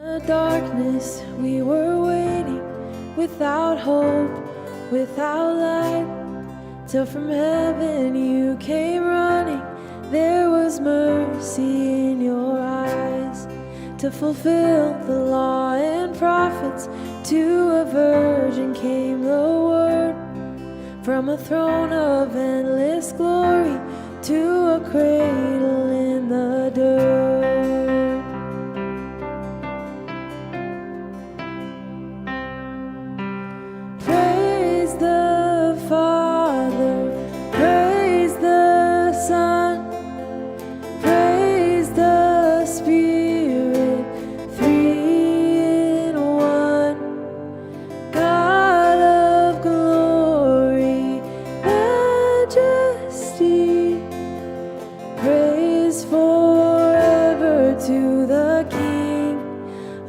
The darkness, we were waiting, without hope, without light, till from heaven you came running. There was mercy in your eyes, to fulfill the law and prophets. To a virgin came the word, from a throne of endless glory to a cradle in the dirt. Praise the Father, praise the Son, praise the Spirit, three in one. God of glory, majesty, praise forever to the King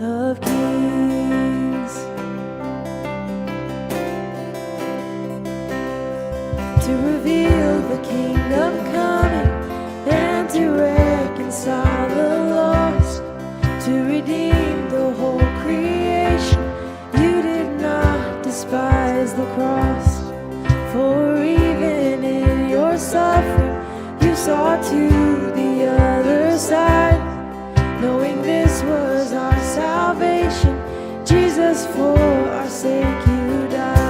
of Kings. To reveal the kingdom coming, and to reconcile the lost, to redeem the whole creation. You did not despise the cross, for even in your suffering you saw to the other side, knowing this was our salvation. Jesus, for our sake you died.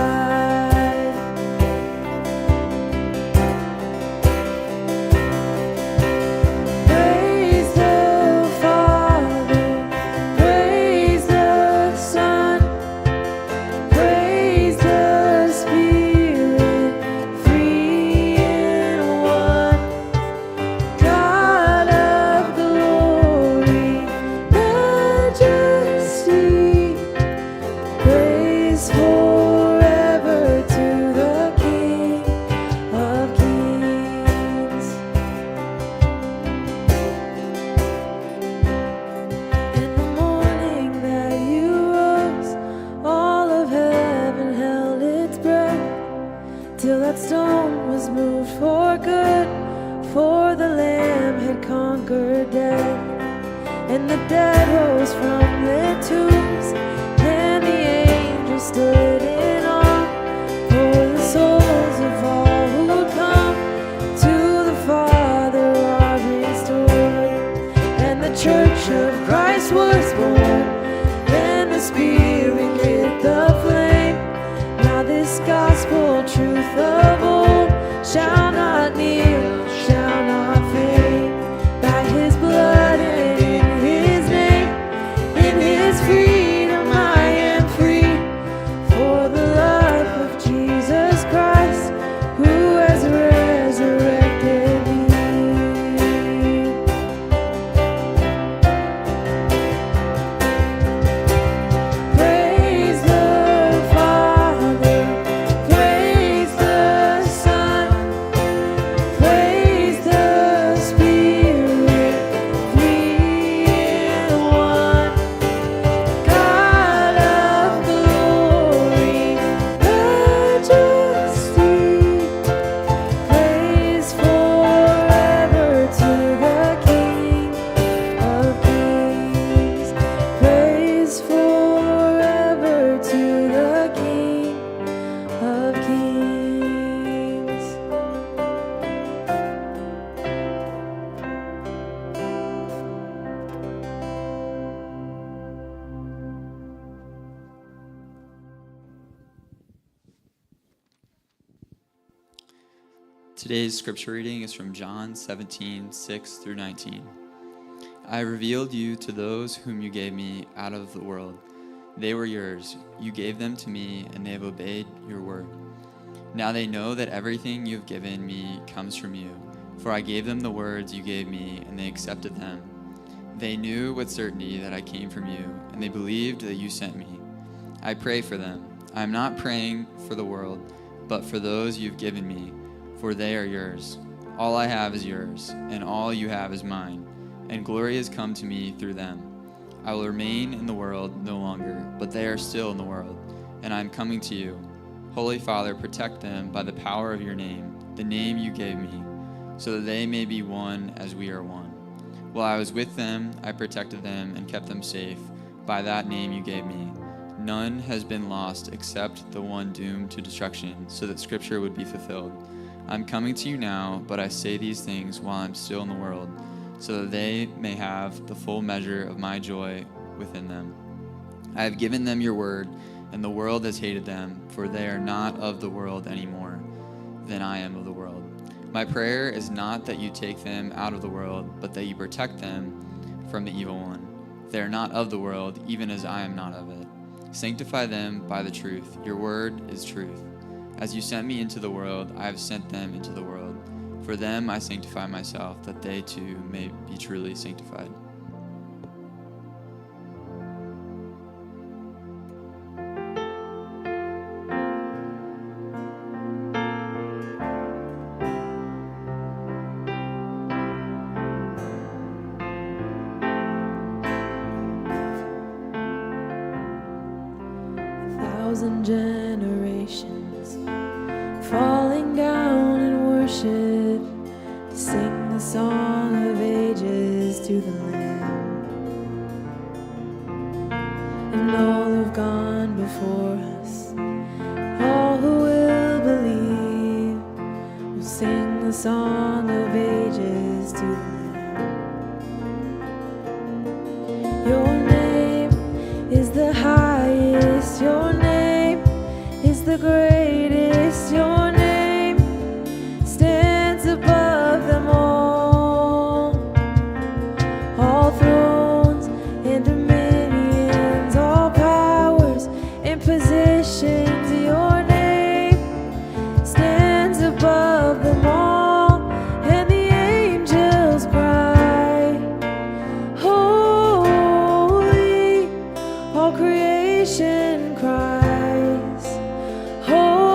Praise the Father, praise the Son, praise the Spirit, three in one. God of glory, majesty, praise forever to the King of Kings. In the morning that you rose, all of heaven held its breath, till that stone was moved for good, for the Lamb had conquered death. And the dead rose from their tombs, and the angels stood in awe, for the souls of all who come to the Father are restored. And the church of Christ was born, and the Spirit lit the flame. Now this gospel truth of old shall not kneel, shall not fade. By his blood and in his name, in his freedom I am free. For the love of Jesus Christ, who has resurrected me. Praise the Father, praise the Son, praise the Spirit, three in one. God of glory, majesty, praise forever to the King of Kings. Praise forever to the King of Kings. Today's scripture reading is from John 17:6-19. I revealed you to those whom you gave me out of the world. They were yours. You gave them to me, and they have obeyed your word. Now they know that everything you have given me comes from you. For I gave them the words you gave me, and they accepted them. They knew with certainty that I came from you, and they believed that you sent me. I pray for them. I am not praying for the world, but for those you've given me, for they are yours. All I have is yours, and all you have is mine, and glory has come to me through them. I will remain in the world no longer, but they are still in the world, and I am coming to you. Holy Father, protect them by the power of your name, the name you gave me, so that they may be one as we are one. While I was with them, I protected them and kept them safe by that name you gave me. None has been lost except the one doomed to destruction, so that Scripture would be fulfilled. I'm coming to you now, but I say these things while I'm still in the world, so that they may have the full measure of my joy within them. I have given them your word, and the world has hated them, for they are not of the world any more than I am of the world. My prayer is not that you take them out of the world, but that you protect them from the evil one. They are not of the world, even as I am not of it. Sanctify them by the truth. Your word is truth. As you sent me into the world, I have sent them into the world. For them I sanctify myself, that they too may be truly sanctified. Thousand generations falling down in worship to sing the song of ages to the Lamb. And all who've gone before us, all who will believe, will sing the song of ages to the Lamb. Your name is the highest, your name is the greatest, your name stands above them all thrones and dominions, all powers and positions, your name stands above them all, and the angels cry, holy, all creation cries. All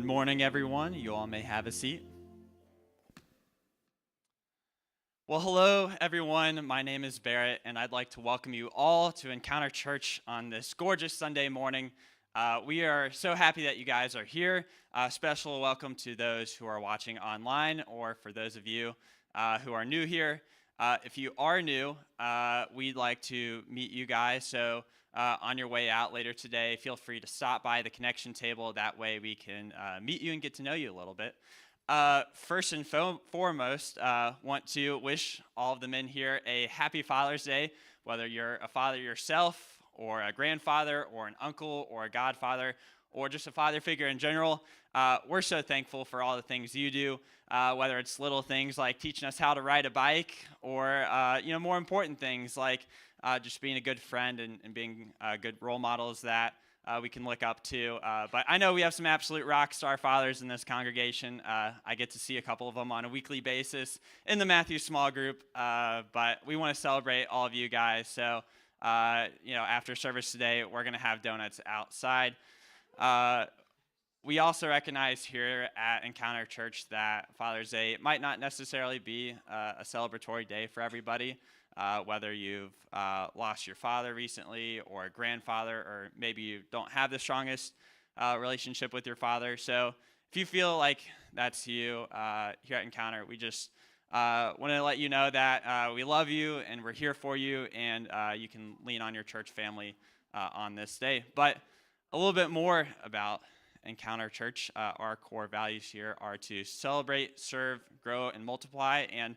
morning, everyone. You all may have a seat. Well, hello, everyone. My name is Barrett, and I'd like to welcome you all to Encounter Church on this gorgeous Sunday morning. We are so happy that you guys are here. Special welcome to those who are watching online, or for those of you who are new here. If you are new, we'd like to meet you guys. So on your way out later today, feel free to stop by the connection table. That way we can meet you and get to know you a little bit. First and foremost, want to wish all of the men here a happy Father's Day, whether you're a father yourself, or a grandfather, or an uncle, or a godfather, or just a father figure in general. We're so thankful for all the things you do, whether it's little things like teaching us how to ride a bike, or more important things like just being a good friend and being good role models that we can look up to. But I know we have some absolute rock star fathers in this congregation. I get to see a couple of them on a weekly basis in the Matthew small group, but we want to celebrate all of you guys. So, after service today, we're going to have donuts outside. We also recognize here at Encounter Church that Father's Day might not necessarily be a celebratory day for everybody. Whether you've lost your father recently, or a grandfather, or maybe you don't have the strongest relationship with your father. So if you feel like that's you here at Encounter, we just want to let you know that we love you and we're here for you, and you can lean on your church family on this day. But a little bit more about Encounter Church. Our core values here are to celebrate, serve, grow, and multiply. And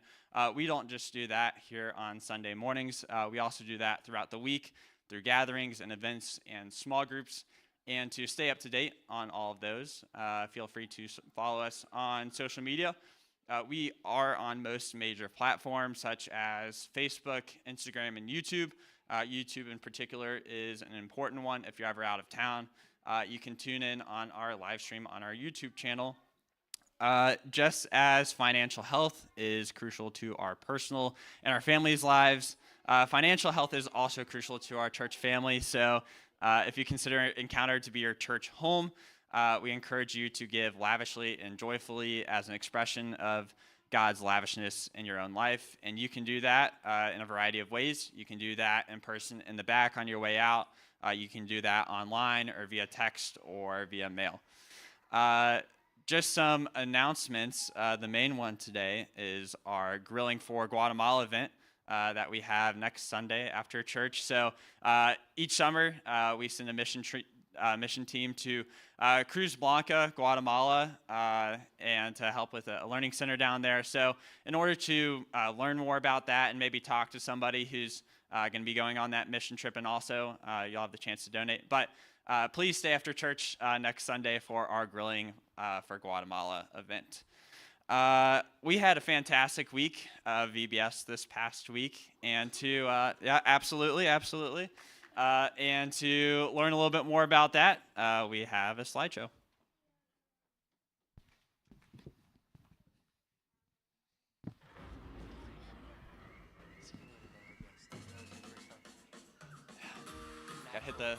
we don't just do that here on Sunday mornings. We also do that throughout the week through gatherings and events and small groups. And to stay up to date on all of those, feel free to follow us on social media. We are on most major platforms such as Facebook, Instagram, and YouTube. YouTube in particular is an important one. If you're ever out of town, you can tune in on our live stream on our YouTube channel. Just as financial health is crucial to our personal and our family's lives, financial health is also crucial to our church family. So if you consider Encounter to be your church home, we encourage you to give lavishly and joyfully as an expression of God's lavishness in your own life. And you can do that in a variety of ways. You can do that in person in the back on your way out. You can do that online or via text or via mail. Just some announcements. The main one today is our Grilling for Guatemala event that we have next Sunday after church. So each summer we send a mission team to Cruz Blanca, Guatemala, and to help with a learning center down there. So in order to learn more about that and maybe talk to somebody who's going to be going on that mission trip, and also you'll have the chance to donate. But please stay after church next Sunday for our Grilling for Guatemala event. We had a fantastic week of VBS this past week, and absolutely. And to learn a little bit more about that, we have a slideshow. Gotta hit the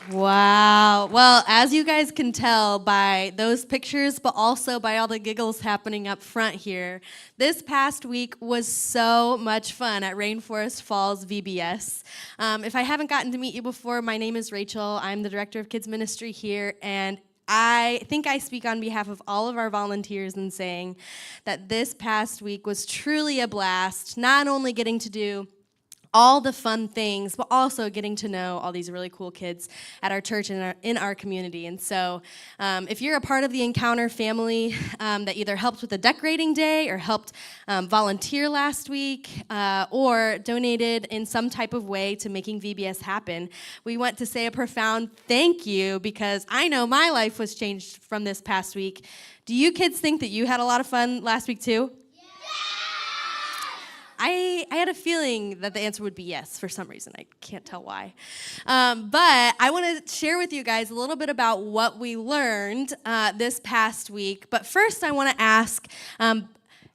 Wow. Well, as you guys can tell by those pictures, but also by all the giggles happening up front here, this past week was so much fun at Rainforest Falls VBS. If I haven't gotten to meet you before, my name is Rachel. I'm the director of kids ministry here, and I think I speak on behalf of all of our volunteers in saying that this past week was truly a blast, not only getting to do all the fun things, but also getting to know all these really cool kids at our church and in our community. And so if you're a part of the Encounter family that either helped with the decorating day or helped volunteer last week or donated in some type of way to making VBS happen, we want to say a profound thank you because I know my life was changed from this past week. Do you kids think that you had a lot of fun last week too? I had a feeling that the answer would be yes for some reason. I can't tell why. But I want to share with you guys a little bit about what we learned this past week. But first, I want to ask,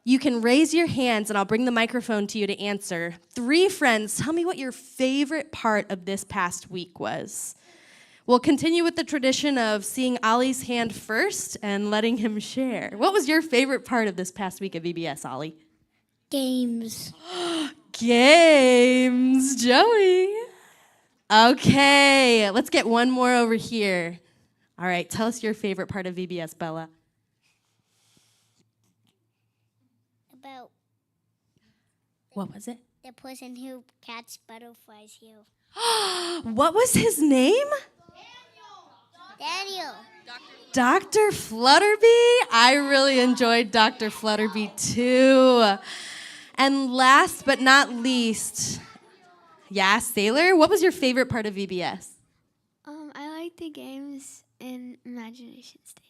you can raise your hands and I'll bring the microphone to you to answer. 3 friends, tell me what your favorite part of this past week was. We'll continue with the tradition of seeing Ollie's hand first and letting him share. What was your favorite part of this past week of VBS, Ollie? Games. Games, Joey. Okay, let's get one more over here. All right, tell us your favorite part of VBS, Bella. About What was it? the person who catches butterflies here. What was his name? Daniel. Dr. Flutterby. I really enjoyed Dr. Flutterby too. And last but not least, yeah, Sailor, what was your favorite part of VBS? I like the games in Imagination Station.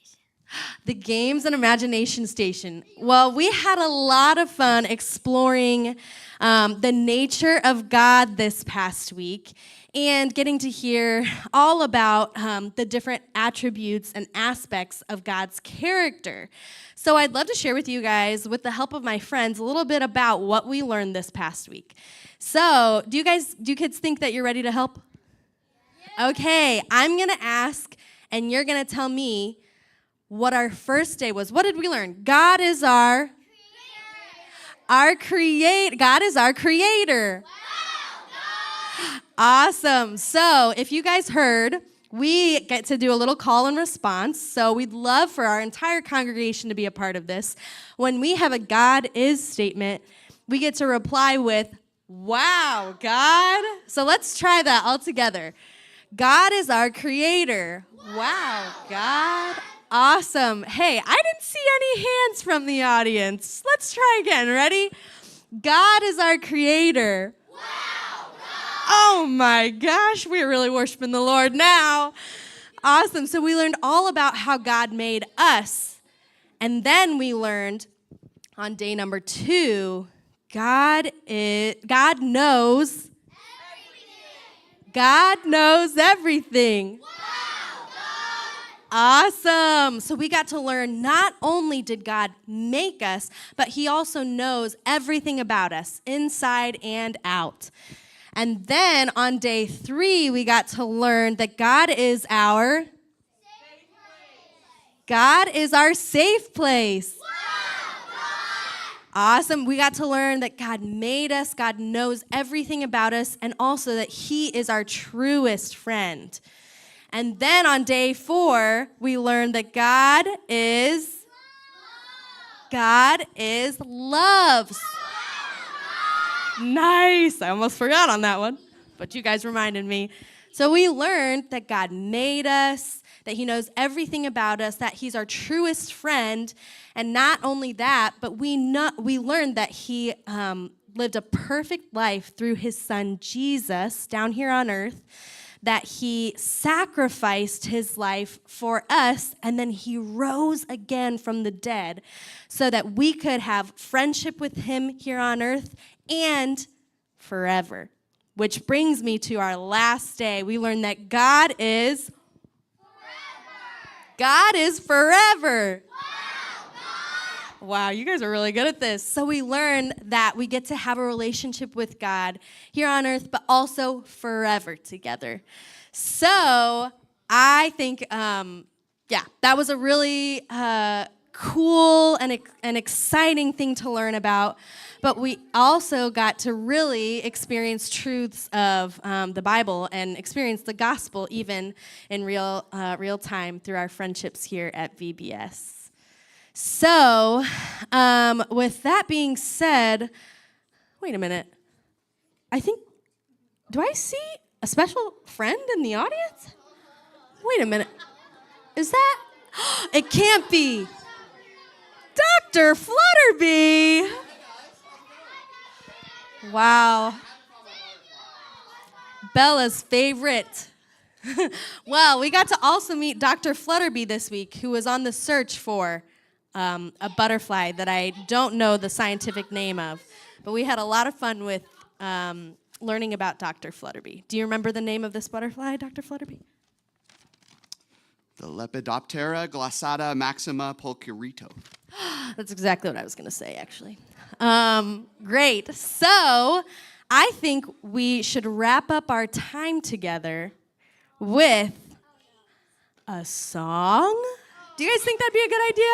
The games and Imagination Station. Well, we had a lot of fun exploring the nature of God this past week and getting to hear all about the different attributes and aspects of God's character. So I'd love to share with you guys, with the help of my friends, a little bit about what we learned this past week. So do you kids think that you're ready to help? Okay, I'm going to ask, and you're going to tell me what our first day was. What did we learn? God is our creator. God is our creator. Wow, awesome. So if you guys heard, we get to do a little call and response. So we'd love for our entire congregation to be a part of this. When we have a God is statement, we get to reply with, wow, God. So let's try that all together. God is our creator. Wow, God. Awesome. Hey, I didn't see any hands from the audience. Let's try again. Ready? God is our creator. Wow, God. Oh my gosh, we're really worshiping the Lord now. Awesome. So we learned all about how God made us. And then we learned on day number 2, God knows everything. God knows everything. Awesome. So we got to learn not only did God make us, but he also knows everything about us, inside and out. And then on day 3, we got to learn that God is our safe place. Awesome. We got to learn that God made us, God knows everything about us, and also that he is our truest friend. And then on day 4, we learned that God is love. Nice. I almost forgot on that one, but you guys reminded me. So we learned that God made us, that he knows everything about us, that he's our truest friend. And not only that, but we learned that he lived a perfect life through his son Jesus down here on earth, that he sacrificed his life for us, and then he rose again from the dead so that we could have friendship with him here on earth and forever. Which brings me to our last day. We learned that God is forever. Wow, you guys are really good at this. So we learn that we get to have a relationship with God here on earth, but also forever together. So I think, that was a really cool and exciting thing to learn about. But we also got to really experience truths of the Bible and experience the gospel even in real time through our friendships here at VBS. So, with that being said, wait a minute. Do I see a special friend in the audience? Wait a minute. Is that? It can't be. Dr. Flutterby. Wow. Bella's favorite. Well, we got to also meet Dr. Flutterby this week, who was on the search for a butterfly that I don't know the scientific name of. But we had a lot of fun with learning about Dr. Flutterby. Do you remember the name of this butterfly, Dr. Flutterby? The Lepidoptera glassata maxima pulchrito. That's exactly what I was going to say, actually. Great. So I think we should wrap up our time together with a song. Do you guys think that'd be a good idea?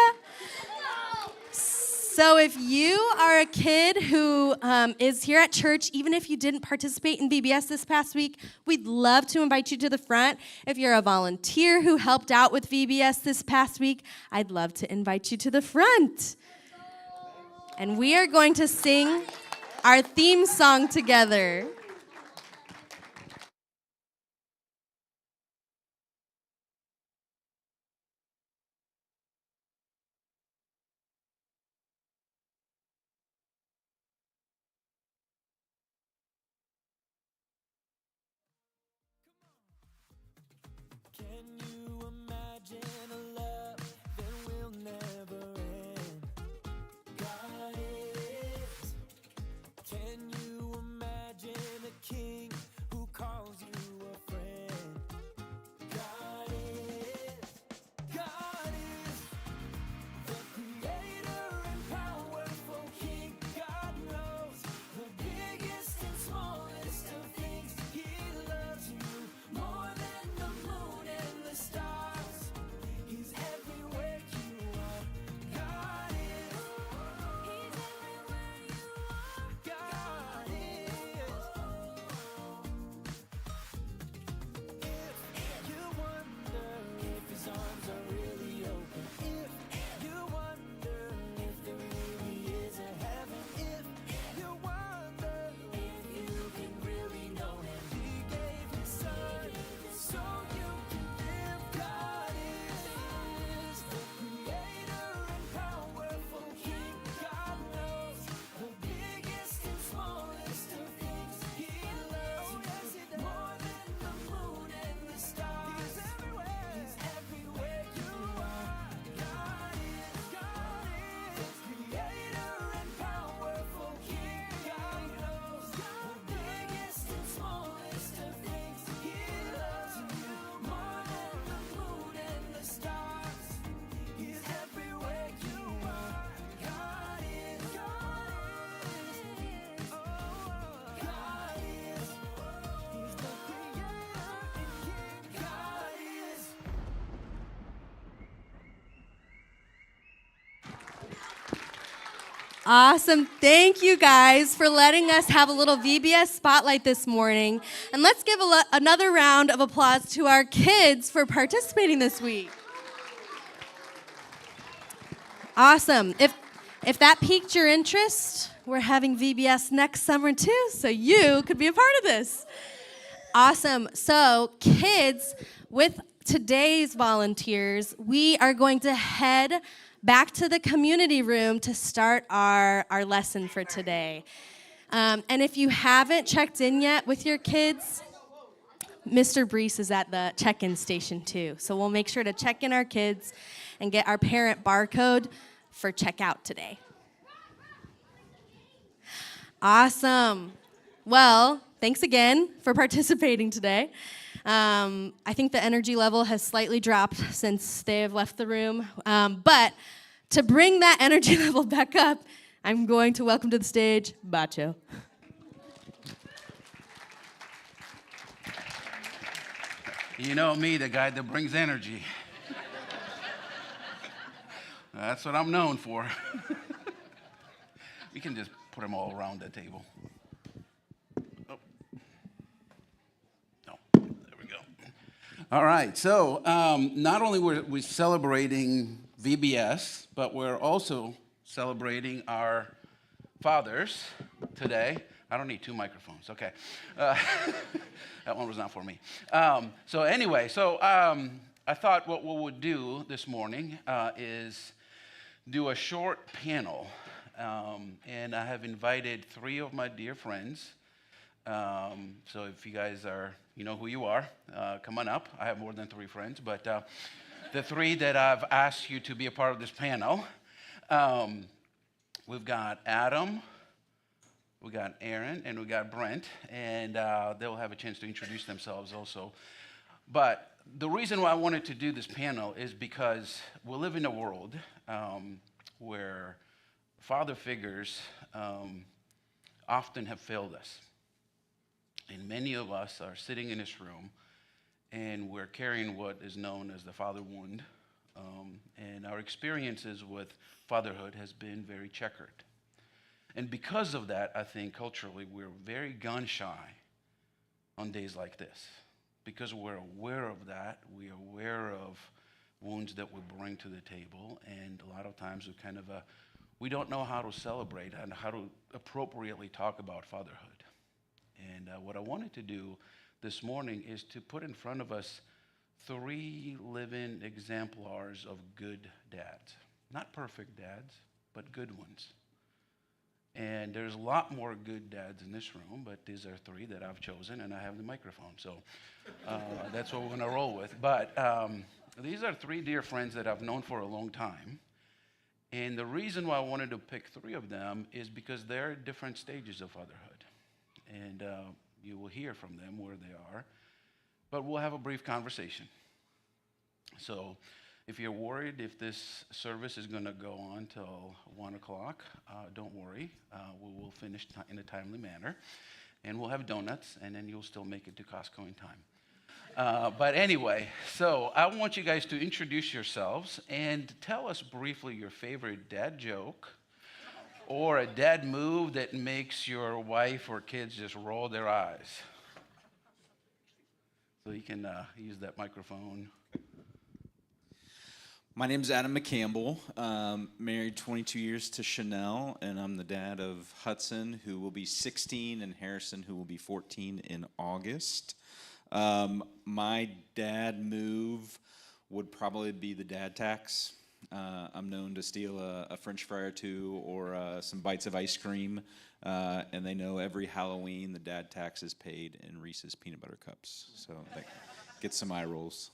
So if you are a kid who is here at church, even if you didn't participate in VBS this past week, we'd love to invite you to the front. If you're a volunteer who helped out with VBS this past week, I'd love to invite you to the front. And we are going to sing our theme song together. Can you imagine a love that will never end? God is. Can you imagine a king who calls you a friend? God is. God is the creator and powerful king. God knows the biggest and smallest of things. He loves you more than the moon and the stars. He's everywhere you are. God is. He's everywhere you are. God is. If you wonder if his arms are really open, if you wonder if there really is a heaven, if you wonder if you can really know him, he gave his son so you can live. God is the creator and powerful king. God knows the biggest and smallest of things. He loves you more than the moon and the stars. He's everywhere. He's everywhere you are. God is. God is the creator and powerful king. God knows the biggest and smallest of things. He loves you more than the moon and the stars. He's everywhere you are. God is. God is. Oh, God is. He's the creator and king. God is. Awesome. Thank you guys for letting us have a little VBS spotlight this morning. And let's give another round of applause to our kids for participating this week. Awesome. If that piqued your interest, we're having VBS next summer too, so you could be a part of this. Awesome. So, kids, with today's volunteers, we are going to head back to the community room to start our lesson for today. And if you haven't checked in yet with your kids, Mr. Brees is at the check-in station too. So we'll make sure to check in our kids and get our parent barcode for checkout today. Awesome. Well, thanks again for participating today. I think the energy level has slightly dropped since they have left the room. But to bring that energy level back up, I'm going to welcome to the stage Bacho. You know me, the guy that brings energy. That's what I'm known for. We can just put them all around the table. Oh. No, there we go. All right, so not only were we celebrating VBS, but we're also celebrating our fathers today. I don't need two microphones, okay. That one was not for me. So anyway, I thought what we would do this morning is do a short panel. And I have invited 3 of my dear friends. So if you guys you know who you are, come on up. I have more than 3 friends, but the 3 that I've asked you to be a part of this panel, we've got Adam, we got Aaron, and we got Brent, and they'll have a chance to introduce themselves also. But the reason why I wanted to do this panel is because we live in a world where father figures often have failed us. And many of us are sitting in this room, and we're carrying what is known as the father wound. And our experiences with fatherhood has been very checkered. And because of that, I think culturally we're very gun-shy on days like this. Because we're aware of that, we're aware of wounds that we bring to the table, and a lot of times we don't know how to celebrate and how to appropriately talk about fatherhood. And what I wanted to do this morning is to put in front of us 3 living exemplars of good dads. Not perfect dads, but good ones. And there's a lot more good dads in this room, but these are 3 that I've chosen, and I have the microphone. So that's what we're going to roll with. But these are 3 dear friends that I've known for a long time. And the reason why I wanted to pick 3 of them is because they're at different stages of fatherhood. And you will hear from them where they are. But we'll have a brief conversation. So if you're worried if this service is going to go on till 1 o'clock, don't worry. We will finish in a timely manner. And we'll have donuts, and then you'll still make it to Costco in time. But anyway, so I want you guys to introduce yourselves and tell us briefly your favorite dad joke or a dad move that makes your wife or kids just roll their eyes. So you can use that microphone. My name's Adam McCampbell. Married 22 years to Chanel, and I'm the dad of Hudson, who will be 16, and Harrison, who will be 14 in August. My dad move would probably be the dad tax. I'm known to steal a French fry or 2 or some bites of ice cream, and they know every Halloween the dad tax is paid in Reese's peanut butter cups. So that gets some eye rolls.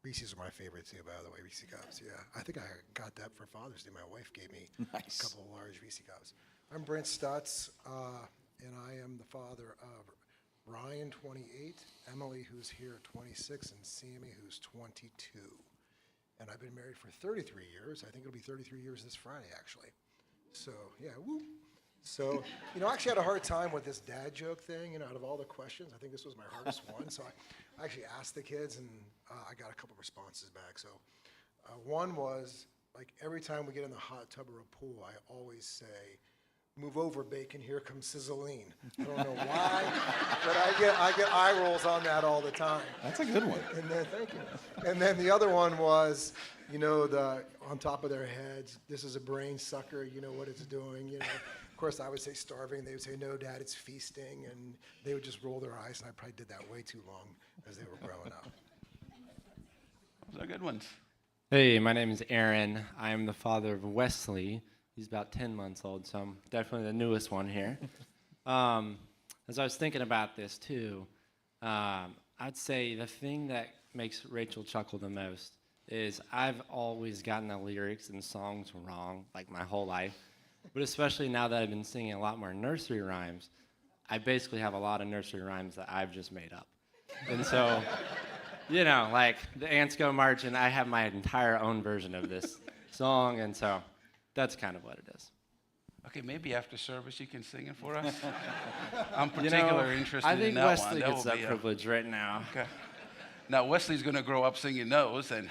Reese's are my favorite too, by the way, Reese's Cups, yeah. I think I got that for Father's Day. My wife gave me Nice. a couple of large Reese's Cups. I'm Brent Stutz, and I am the father of Ryan, 28, Emily, who's here, 26, and Sammy, who's 22. And I've been married for 33 years. I think it'll be 33 years this Friday, actually. So, yeah, woo. So, I actually had a hard time with this dad joke thing, out of all the questions. I think this was my hardest one. So I actually asked the kids, and I got a couple responses back. So one was, like, every time we get in the hot tub or a pool, I always say, "Move over, bacon, here comes sizzling." I don't know why, but I get eye rolls on that all the time. That's a good one. And then, thank you. And then the other one was, the on top of their heads, "This is a brain sucker, you know what it's doing," Of course, I would say starving. They would say, "No, Dad, it's feasting." And they would just roll their eyes, and I probably did that way too long as they were growing up. Those are good ones. Hey, my name is Aaron. I am the father of Wesley. He's about 10 months old, so I'm definitely the newest one here. As I was thinking about this, too, I'd say the thing that makes Rachel chuckle the most is I've always gotten the lyrics and songs wrong, like my whole life. But especially now that I've been singing a lot more nursery rhymes, I basically have a lot of nursery rhymes that I've just made up. And so you know, like the ants go marching. I have my entire own version of this song, and so that's kind of what it is. Okay, maybe after service you can sing it for us. I'm You know, particularly interested I think in that Wesley one. gets will that be privilege right now. Okay. Now Wesley's going to grow up singing those, and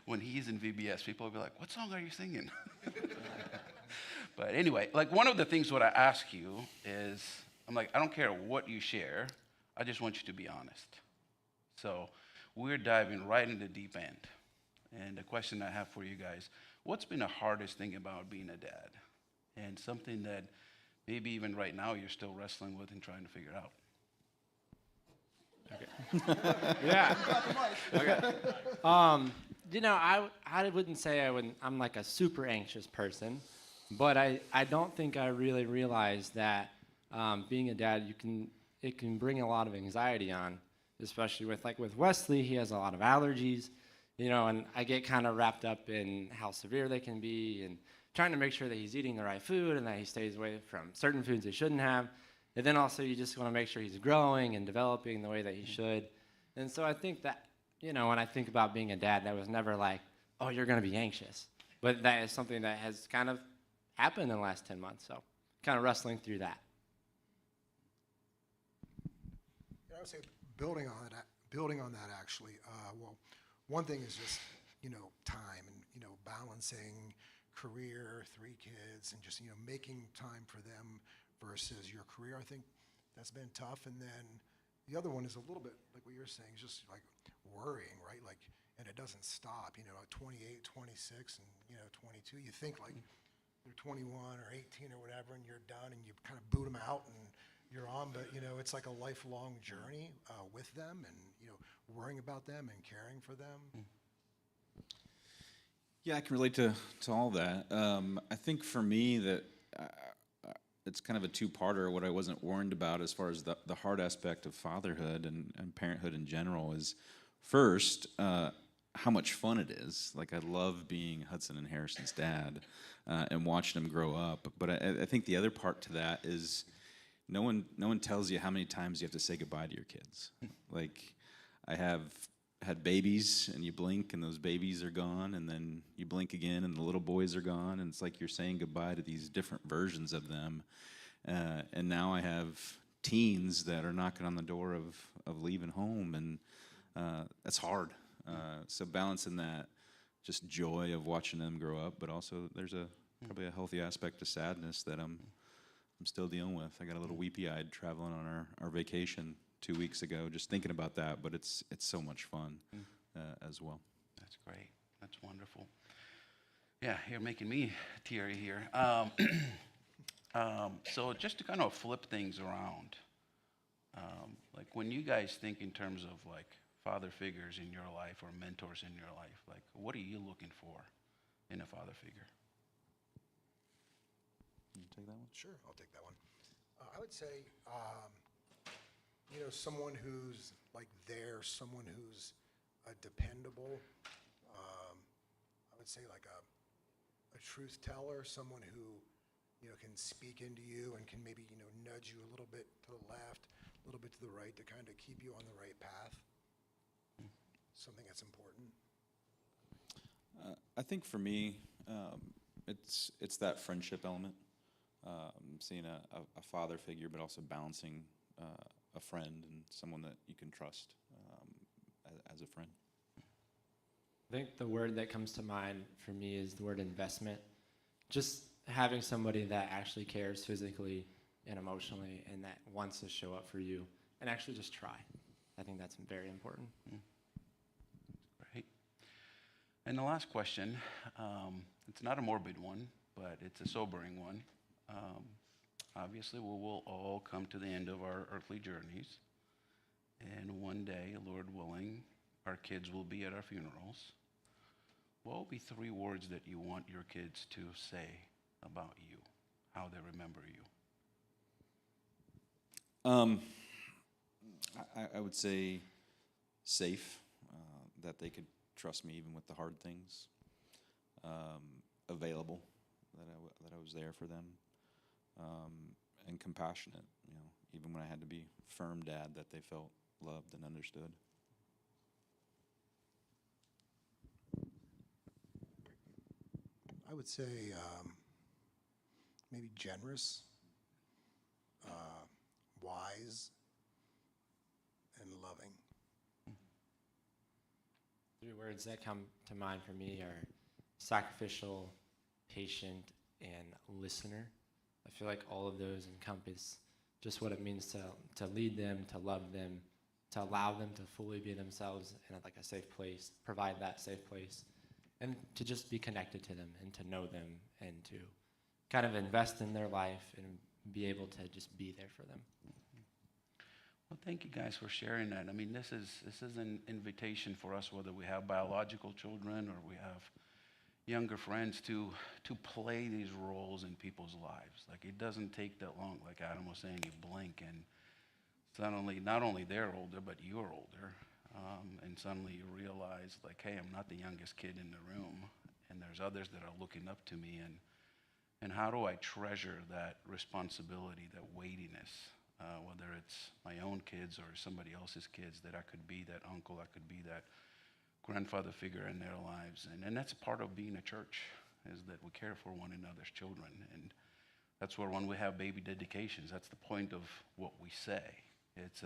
when he's in VBS, people will be like, "What song are you singing?" But anyway, like one of the things what I ask you is, I'm like, I don't care what you share, I just want you to be honest. So we're diving right into the deep end. And the question I have for you guys, what's been the hardest thing about being a dad? And something that maybe even right now you're still wrestling with and trying to figure out. Yeah. Okay. You know, I wouldn't say I'm like a super anxious person, but I don't think I really realized that being a dad, it can bring a lot of anxiety on, especially with Wesley. He has a lot of allergies, you know, and I get kind of wrapped up in how severe they can be and trying to make sure that he's eating the right food and that he stays away from certain foods he shouldn't have. And then also you just want to make sure he's growing and developing the way that he should. And so I think that, you know, when I think about being a dad, that was never like, oh, you're going to be anxious. But that is something that has kind of happened in the last 10 months. So kind of wrestling through that. I would say building on that actually. Well, one thing is just, you know, time and, you know, balancing career, 3 kids, and just, you know, making time for them versus your career. I think that's been tough. And then the other one is a little bit like what you're saying, just like worrying, right? Like, and it doesn't stop, you know, at 28, 26, and, you know, 22, you think like they're 21 or 18 or whatever, and you're done, and you kind of boot them out and you're on, but, you know, it's like a lifelong journey with them and, you know, worrying about them and caring for them. Yeah, I can relate to all that. I think for me that it's kind of a two-parter. What I wasn't warned about as far as the hard aspect of fatherhood and parenthood in general is first, how much fun it is. Like I love being Hudson and Harrison's dad and watching them grow up. But I think the other part to that is no one tells you how many times you have to say goodbye to your kids. Like I have had babies and you blink and those babies are gone, and then you blink again and the little boys are gone, and it's like you're saying goodbye to these different versions of them. And now I have teens that are knocking on the door of leaving home, and that's hard. So balancing that just joy of watching them grow up, but also there's probably a healthy aspect of sadness that I'm still dealing with. I got a little weepy-eyed traveling on our vacation 2 weeks ago, just thinking about that, but it's so much fun as well. That's great. That's wonderful. Yeah, you're making me teary here. So just to kind of flip things around, like when you guys think in terms of like father figures in your life or mentors in your life, like what are you looking for in a father figure? Can you take that one? Sure, I'll take that one. I would say, you know, someone who's like there, someone who's dependable. I would say like a truth teller, someone who, you know, can speak into you and can maybe, you know, nudge you a little bit to the left, a little bit to the right to kind of keep you on the right path. Something that's important. I think for me, it's that friendship element. Seeing a father figure, but also balancing a friend and someone that you can trust as a friend. I think the word that comes to mind for me is the word investment. Just having somebody that actually cares physically and emotionally and that wants to show up for you and actually just try. I think that's very important. Great. And the last question, it's not a morbid one, but it's a sobering one. Obviously, we will all come to the end of our earthly journeys. And one day, Lord willing, our kids will be at our funerals. What will be 3 words that you want your kids to say about you, how they remember you? I would say safe, that they could trust me even with the hard things. Available, that I was there for them. And compassionate, you know, even when I had to be firm dad, that they felt loved and understood. I would say maybe generous, wise, and loving. 3 words that come to mind for me are sacrificial, patient, and listener. I feel like all of those encompass just what it means to lead them, to love them, to allow them to fully be themselves in like a safe place, provide that safe place, and to just be connected to them and to know them and to kind of invest in their life and be able to just be there for them. Well, thank you guys for sharing that. I mean, this is an invitation for us, whether we have biological children or we have younger friends, to play these roles in people's lives. Like, it doesn't take that long. Like Adam was saying, you blink and suddenly, not only they're older, but you're older. And suddenly you realize, like, hey, I'm not the youngest kid in the room, and there's others that are looking up to me. And how do I treasure that responsibility, that weightiness? Whether it's my own kids or somebody else's kids, that I could be that uncle, I could be that grandfather figure in their lives. And that's part of being a church, is that we care for one another's children. And that's where when we have baby dedications, that's the point of what we say. It's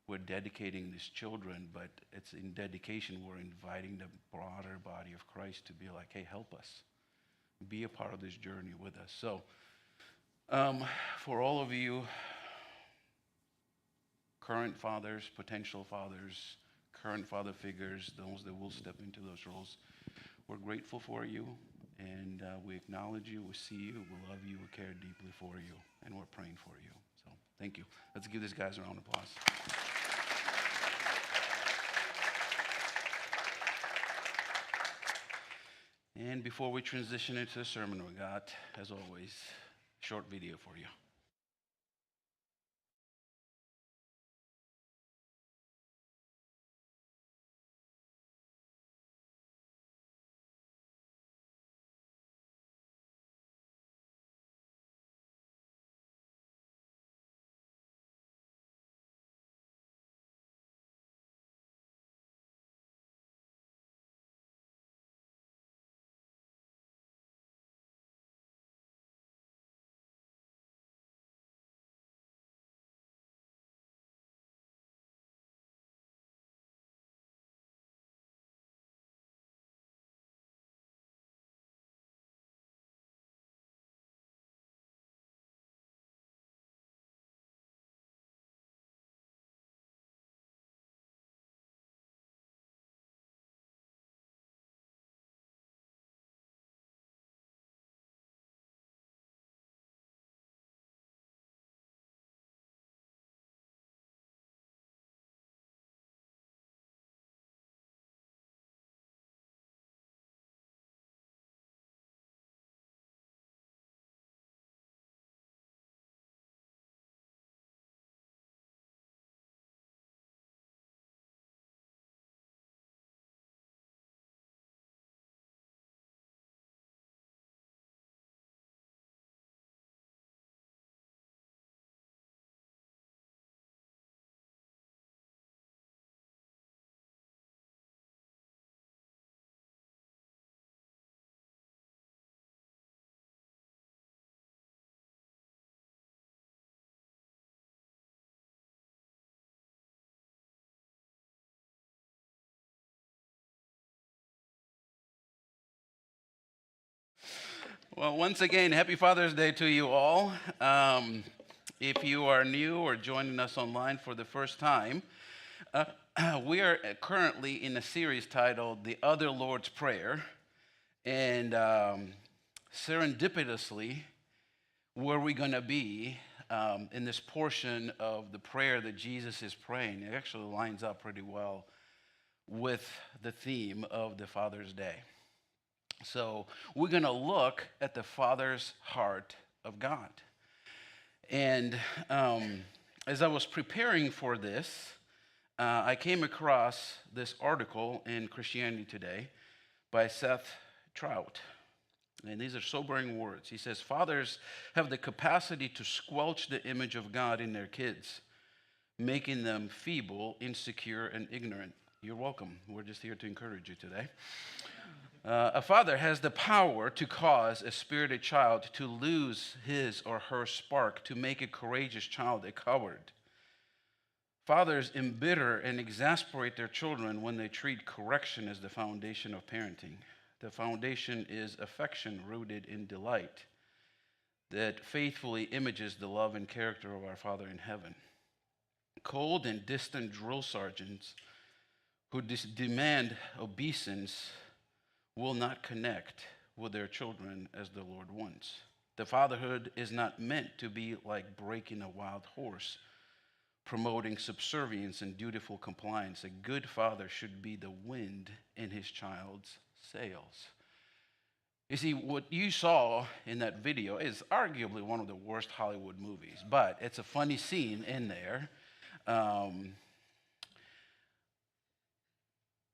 we're dedicating these children, but it's in dedication we're inviting the broader body of Christ to be like, hey, help us. Be a part of this journey with us. So for all of you, current fathers, potential fathers, current father figures, those that will step into those roles, we're grateful for you, and we acknowledge you, we see you, we love you, we care deeply for you, and we're praying for you. So thank you. Let's give these guys a round of applause. And before we transition into the sermon, we got, as always, a short video for you. Well, once again, happy Father's Day to you all. If you are new or joining us online for the first time, we are currently in a series titled The Other Lord's Prayer. And serendipitously, where we're going to be in this portion of the prayer that Jesus is praying, it actually lines up pretty well with the theme of the Father's Day. So we're going to look at the Father's heart of God. And as I was preparing for this, I came across this article in Christianity Today by Seth Trout. And these are sobering words. He says, fathers have the capacity to squelch the image of God in their kids. making them feeble, insecure, and ignorant. You're welcome. We're just here to encourage you today. A father has the power to cause a spirited child to lose his or her spark, to make a courageous child a coward. Fathers embitter and exasperate their children when they treat correction as the foundation of parenting. The foundation is affection rooted in delight that faithfully images the love and character of our Father in heaven. Cold and distant drill sergeants who demand obeisance will not connect with their children as the Lord wants. The fatherhood is not meant to be like breaking a wild horse, promoting subservience and dutiful compliance. A good father should be the wind in his child's sails. You see, what you saw in that video is arguably one of the worst Hollywood movies, but it's a funny scene in there.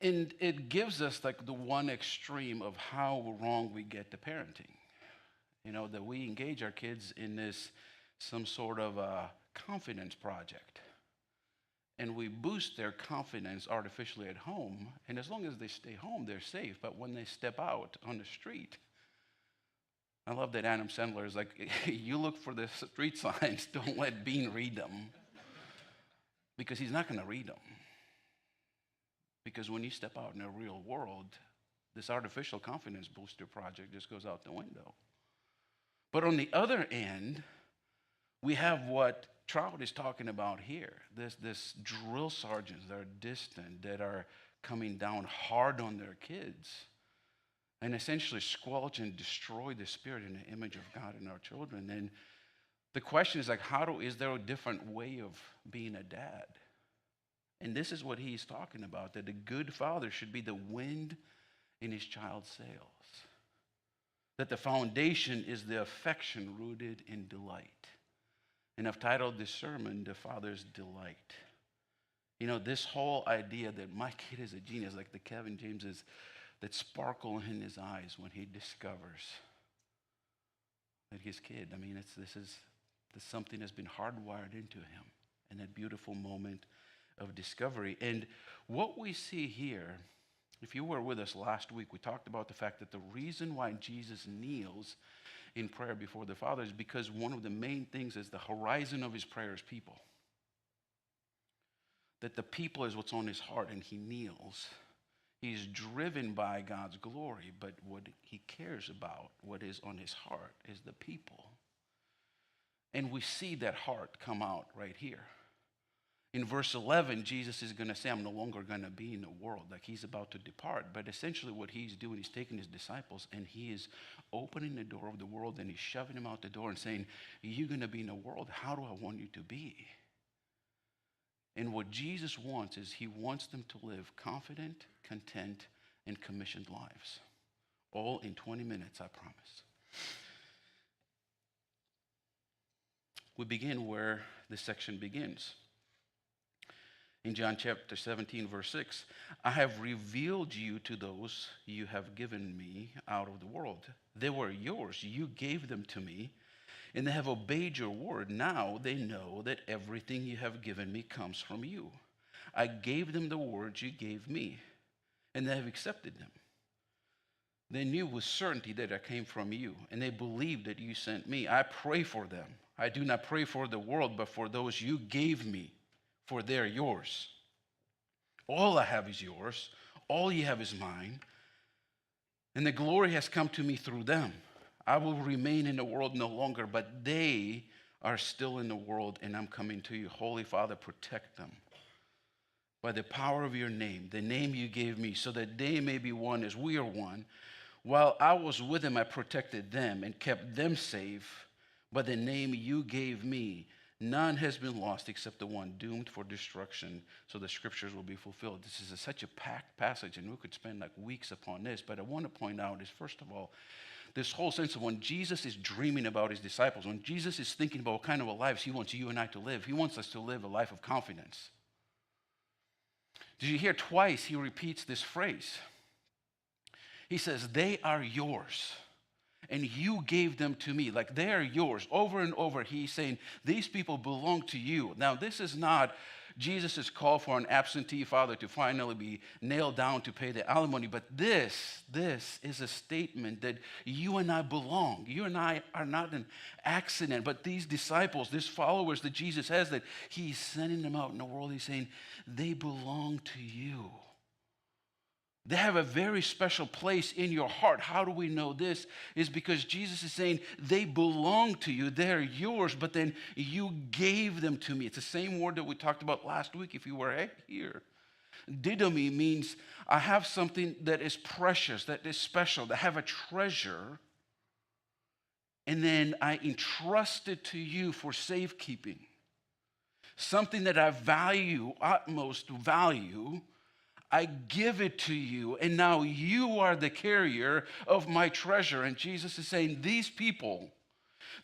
And it gives us like the one extreme of how wrong we get to parenting. You know, that we engage our kids in this, some sort of a confidence project. And we boost their confidence artificially at home. And as long as they stay home, they're safe. But when they step out on the street, I love that Adam Sandler is like, you look for the street signs, don't let Bean read them. Because he's not going to read them. Because when you step out in the real world, this artificial confidence booster project just goes out the window. But on the other end, we have what Trout is talking about here. This drill sergeants that are distant, that are coming down hard on their kids and essentially squelch and destroy the spirit and the image of God in our children. And the question is like, is there a different way of being a dad? And this is what he's talking about, that a good father should be the wind in his child's sails. That the foundation is the affection rooted in delight. And I've titled this sermon, The Father's Delight. You know, this whole idea that my kid is a genius, like the Kevin Jameses, that sparkle in his eyes when he discovers that his kid, I mean, this is something that's been hardwired into him. And that beautiful moment of discovery. And what we see here, if you were with us last week, we talked about the fact that the reason why Jesus kneels in prayer before the Father is because one of the main things is the horizon of his prayer is people. That the people is what's on his heart, and he kneels. He's driven by God's glory, but what he cares about, what is on his heart, is the people. And we see that heart come out right here. In verse 11, Jesus is going to say, I'm no longer going to be in the world. Like he's about to depart. But essentially what he's doing, he's taking his disciples and he is opening the door of the world and he's shoving them out the door and saying, you're going to be in the world. How do I want you to be? And what Jesus wants is he wants them to live confident, content, and commissioned lives. All in 20 minutes, I promise. We begin where this section begins. In John chapter 17, verse 6, I have revealed you to those you have given me out of the world. They were yours. You gave them to me, and they have obeyed your word. Now they know that everything you have given me comes from you. I gave them the words you gave me, and they have accepted them. They knew with certainty that I came from you, and they believed that you sent me. I pray for them. I do not pray for the world, but for those you gave me, for they're yours. All I have is yours. All you have is mine. And the glory has come to me through them. I will remain in the world no longer, but they are still in the world, and I'm coming to you. Holy Father, protect them by the power of your name, the name you gave me, so that they may be one as we are one. While I was with them, I protected them and kept them safe by the name you gave me. None has been lost except the one doomed for destruction, so the scriptures will be fulfilled. This is such a packed passage, and we could spend like weeks upon this. But I want to point out is, first of all, this whole sense of when Jesus is dreaming about his disciples, when Jesus is thinking about what kind of a life he wants you and I to live, he wants us to live a life of confidence. Did you hear twice he repeats this phrase? He says, they are yours. and you gave them to me. Like they are yours. Over and over, he's saying, these people belong to you. Now, this is not Jesus' call for an absentee father to finally be nailed down to pay the alimony, but this is a statement that you and I belong. You and I are not an accident, but these disciples, these followers that Jesus has, that he's sending them out in the world, he's saying, they belong to you. They have a very special place in your heart. How do we know this? Is because Jesus is saying they belong to you. They're yours, but then you gave them to me. It's the same word that we talked about last week if you were here. Didomi means I have something that is precious, that is special, that I have a treasure, and then I entrust it to you for safekeeping. Something that I value, utmost value, I give it to you, and now you are the carrier of my treasure. And Jesus is saying, these people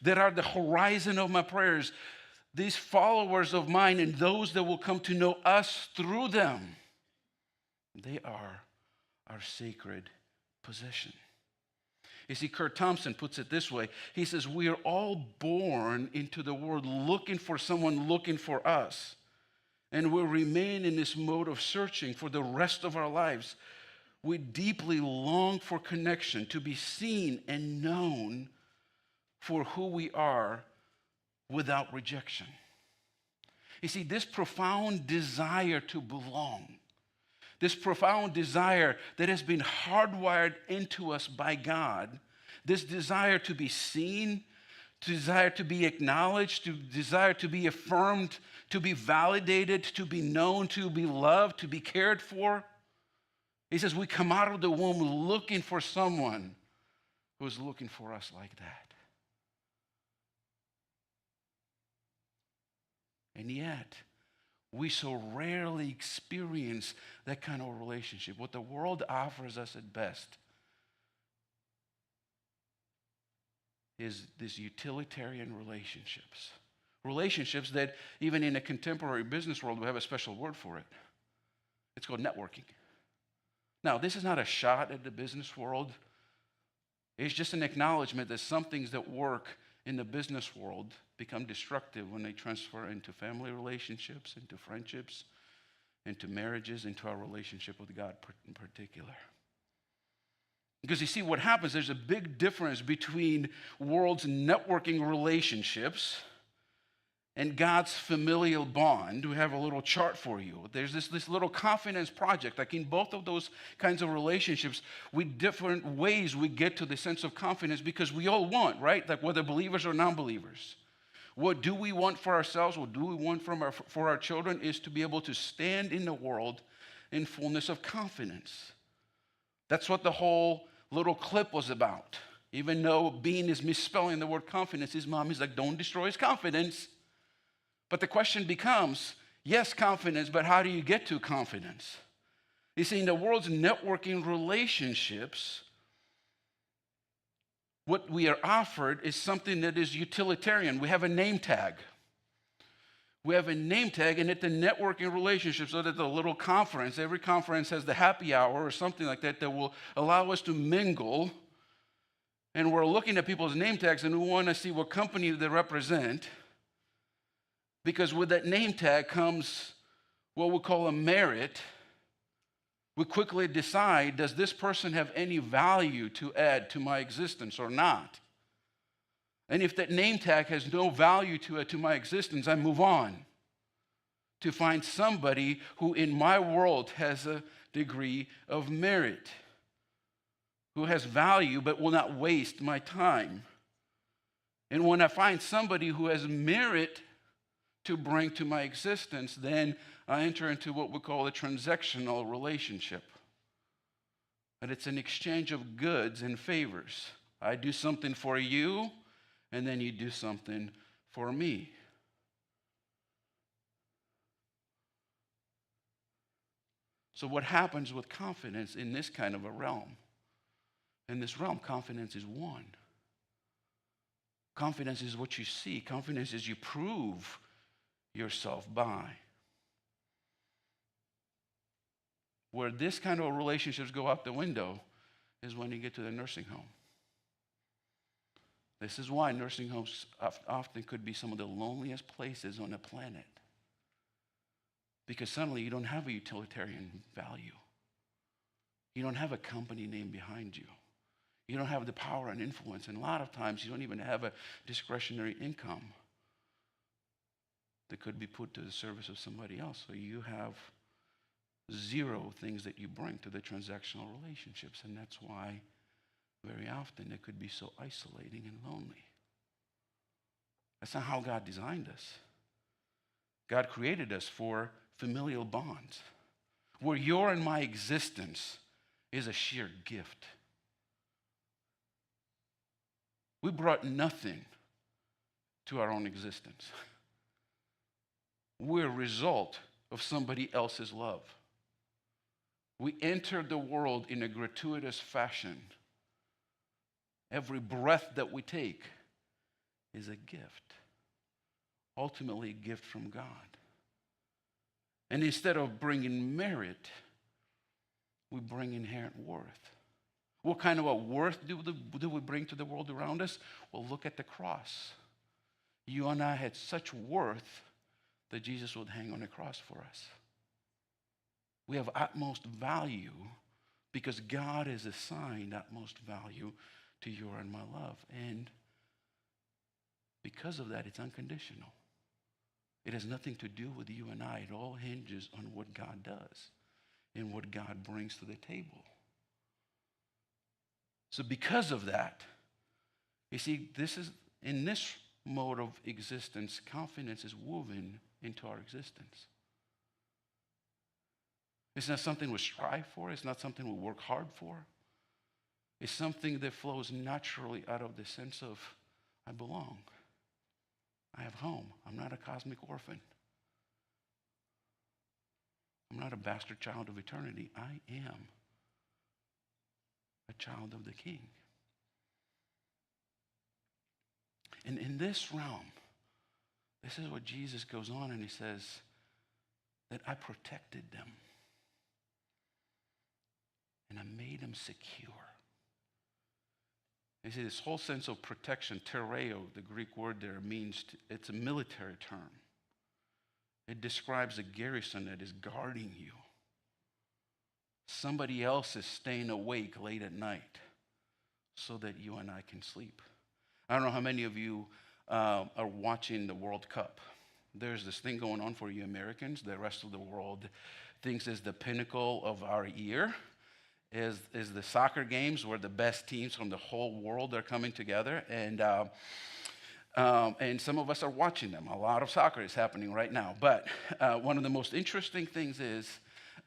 that are the horizon of my prayers, these followers of mine, and those that will come to know us through them, they are our sacred possession. You see, Kurt Thompson puts it this way. He says, we are all born into the world looking for someone looking for us. And we'll remain in this mode of searching for the rest of our lives. We deeply long for connection, to be seen and known for who we are without rejection. You see, this profound desire to belong, this profound desire that has been hardwired into us by God, this desire to be seen, desire to be acknowledged, to desire to be affirmed, to be validated, to be known, to be loved, to be cared for. He says we come out of the womb looking for someone who is looking for us like that. And yet, we so rarely experience that kind of relationship. What the world offers us at best is these utilitarian relationships. Relationships that even in a contemporary business world, we have a special word for it. It's called networking. Now, this is not a shot at the business world. It's just an acknowledgement that some things that work in the business world become destructive when they transfer into family relationships, into friendships, into marriages, into our relationship with God in particular. Because you see, what happens, there's a big difference between world's networking relationships and God's familial bond. We have a little chart for you. There's this little confidence project. Like in both of those kinds of relationships, with different ways we get to the sense of confidence because we all want, right? Like whether believers or non-believers. What do we want for ourselves? What do we want for our children is to be able to stand in the world in fullness of confidence. That's what the whole little clip was about. Even though Bean is misspelling the word confidence, his mom is like, don't destroy his confidence. But the question becomes, yes, confidence, but how do you get to confidence? You see, in the world's networking relationships, what we are offered is something that is utilitarian. We have a name tag. We have a name tag, and at the networking relationship, so that the little conference, every conference has the happy hour or something like that that will allow us to mingle. And we're looking at people's name tags, and we want to see what company they represent. Because with that name tag comes what we call a merit. We quickly decide, does this person have any value to add to my existence or not? And if that name tag has no value to my existence, I move on to find somebody who in my world has a degree of merit, who has value but will not waste my time. And when I find somebody who has merit to bring to my existence, then I enter into what we call a transactional relationship. And it's an exchange of goods and favors. I do something for you, and then you do something for me. So what happens with confidence in this kind of a realm? In this realm, confidence is one. Confidence is what you see. Confidence is you prove yourself by. Where this kind of relationships go out the window is when you get to the nursing home. This is why nursing homes often could be some of the loneliest places on the planet. Because suddenly you don't have a utilitarian value. You don't have a company name behind you. You don't have the power and influence. And a lot of times you don't even have a discretionary income that could be put to the service of somebody else. So you have zero things that you bring to the transactional relationships. And that's why very often it could be so isolating and lonely. That's not how God designed us. God created us for familial bonds, where your and my existence is a sheer gift. We brought nothing to our own existence. We're a result of somebody else's love. We entered the world in a gratuitous fashion. Every breath that we take is a gift, ultimately a gift from God. And instead of bringing merit, we bring inherent worth. What kind of a worth do we bring to the world around us? Well, look at the cross. You and I had such worth that Jesus would hang on the cross for us. We have utmost value because God has assigned utmost value to your and my love. And because of that, it's unconditional. It has nothing to do with you and I. It all hinges on what God does and what God brings to the table. So because of that, you see, in this mode of existence, confidence is woven into our existence. It's not something we strive for. It's not something we work hard for. It's something that flows naturally out of the sense of, I belong. I have home. I'm not a cosmic orphan. I'm not a bastard child of eternity. I am a child of the King. And in this realm, this is what Jesus goes on and he says, that I protected them. And I made them secure. You see, this whole sense of protection, tereo, the Greek word there means, it's a military term. It describes a garrison that is guarding you. Somebody else is staying awake late at night so that you and I can sleep. I don't know how many of you are watching the World Cup. There's this thing going on for you Americans. The rest of the world thinks is the pinnacle of our year. Is the soccer games where the best teams from the whole world are coming together. And some of us are watching them. A lot of soccer is happening right now. But one of the most interesting things is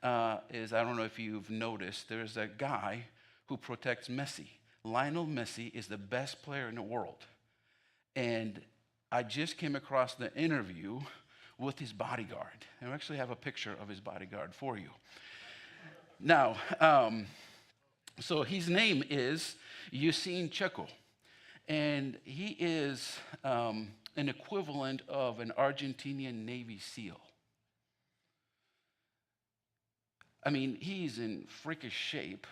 I don't know if you've noticed, there's a guy who protects Messi. Lionel Messi is the best player in the world. And I just came across the interview with his bodyguard. And I actually have a picture of his bodyguard for you. Now, so his name is Yusin Checo, and he is an equivalent of an Argentinian Navy SEAL. I mean, he's in freakish shape.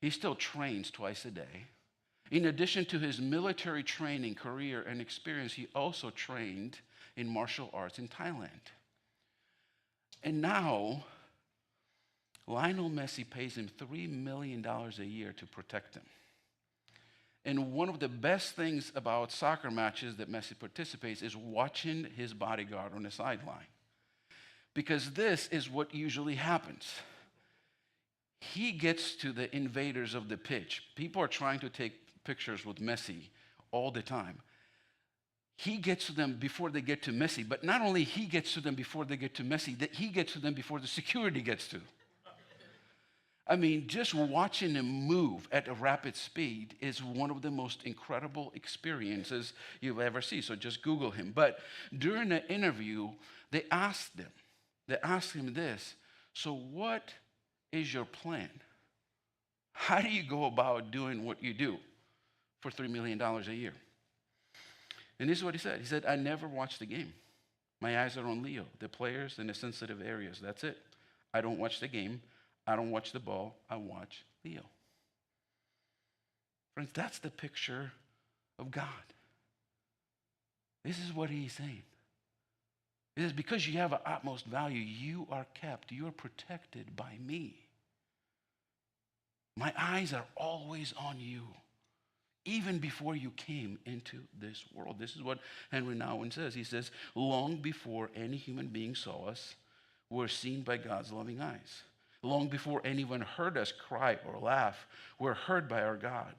He still trains twice a day. In addition to his military training, career, and experience, he also trained in martial arts in Thailand. And now, Lionel Messi pays him $3 million a year to protect him. And one of the best things about soccer matches that Messi participates is watching his bodyguard on the sideline. Because this is what usually happens. He gets to the invaders of the pitch. People are trying to take pictures with Messi all the time. He gets to them before they get to Messi, but not only he gets to them before they get to Messi, that he gets to them before the security gets to. I mean, just watching him move at a rapid speed is one of the most incredible experiences you'll ever see. So just Google him. But during the interview, they asked him this, so what is your plan? How do you go about doing what you do for $3 million a year? And this is what he said. He said, I never watch the game. My eyes are on Leo, the players and the sensitive areas. That's it. I don't watch the game. I don't watch the ball. I watch Leo. Friends, that's the picture of God. This is what he's saying. It is because you have an utmost value, you are kept, you are protected by me. My eyes are always on you, even before you came into this world. This is what Henry Nouwen says. He says, long before any human being saw us, we're seen by God's loving eyes. Long before anyone heard us cry or laugh, we're heard by our God,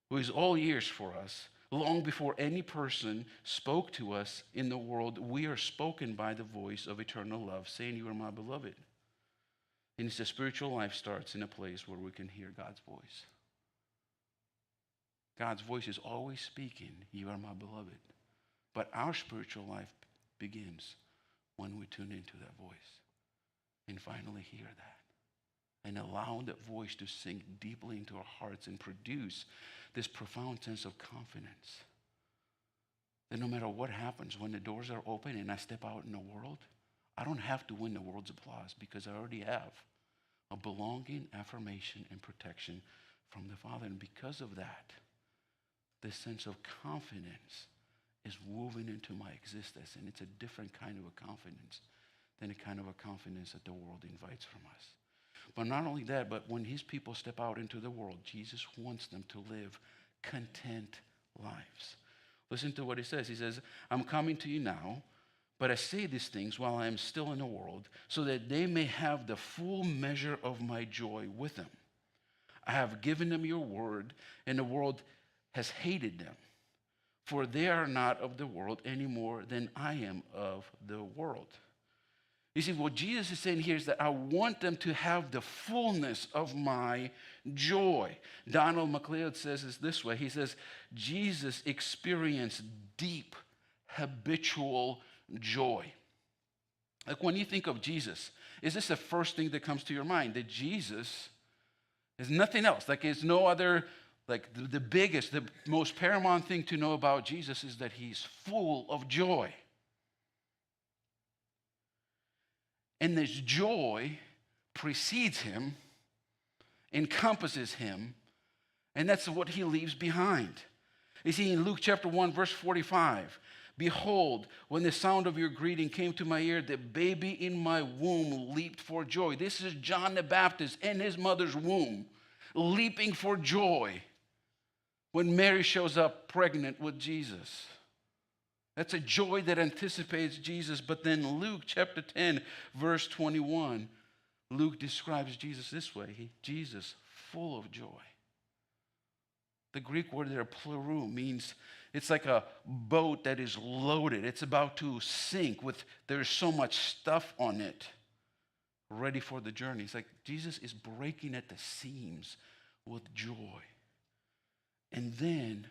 who is all ears for us. Long before any person spoke to us in the world, we are spoken by the voice of eternal love, saying, you are my beloved. And it's the spiritual life starts in a place where we can hear God's voice. God's voice is always speaking, you are my beloved. But our spiritual life begins when we tune into that voice and finally hear that and allow that voice to sink deeply into our hearts and produce this profound sense of confidence that no matter what happens, when the doors are open and I step out in the world, I don't have to win the world's applause because I already have a belonging, affirmation, and protection from the Father. And because of that, this sense of confidence is woven into my existence, and it's a different kind of a confidence than the kind of a confidence that the world invites from us. But not only that, but when his people step out into the world, Jesus wants them to live content lives. Listen to what he says. He says, I'm coming to you now, but I say these things while I am still in the world, so that they may have the full measure of my joy with them. I have given them your word, and the world has hated them, for they are not of the world any more than I am of the world. You see, what Jesus is saying here is that I want them to have the fullness of my joy. Donald MacLeod says it this way. He says, Jesus experienced deep, habitual joy. Like when you think of Jesus, is this the first thing that comes to your mind? That Jesus is nothing else. Like it's no other, like the biggest, the most paramount thing to know about Jesus is that he's full of joy. And this joy precedes him, encompasses him, and that's what he leaves behind. You see, in Luke chapter 1, verse 45, behold, when the sound of your greeting came to my ear, the baby in my womb leaped for joy. This is John the Baptist in his mother's womb, leaping for joy when Mary shows up pregnant with Jesus. That's a joy that anticipates Jesus. But then Luke chapter 10, verse 21, Luke describes Jesus this way. Jesus full of joy. The Greek word there, pleroo, means it's like a boat that is loaded. It's about to sink there's so much stuff on it, ready for the journey. It's like Jesus is breaking at the seams with joy. And then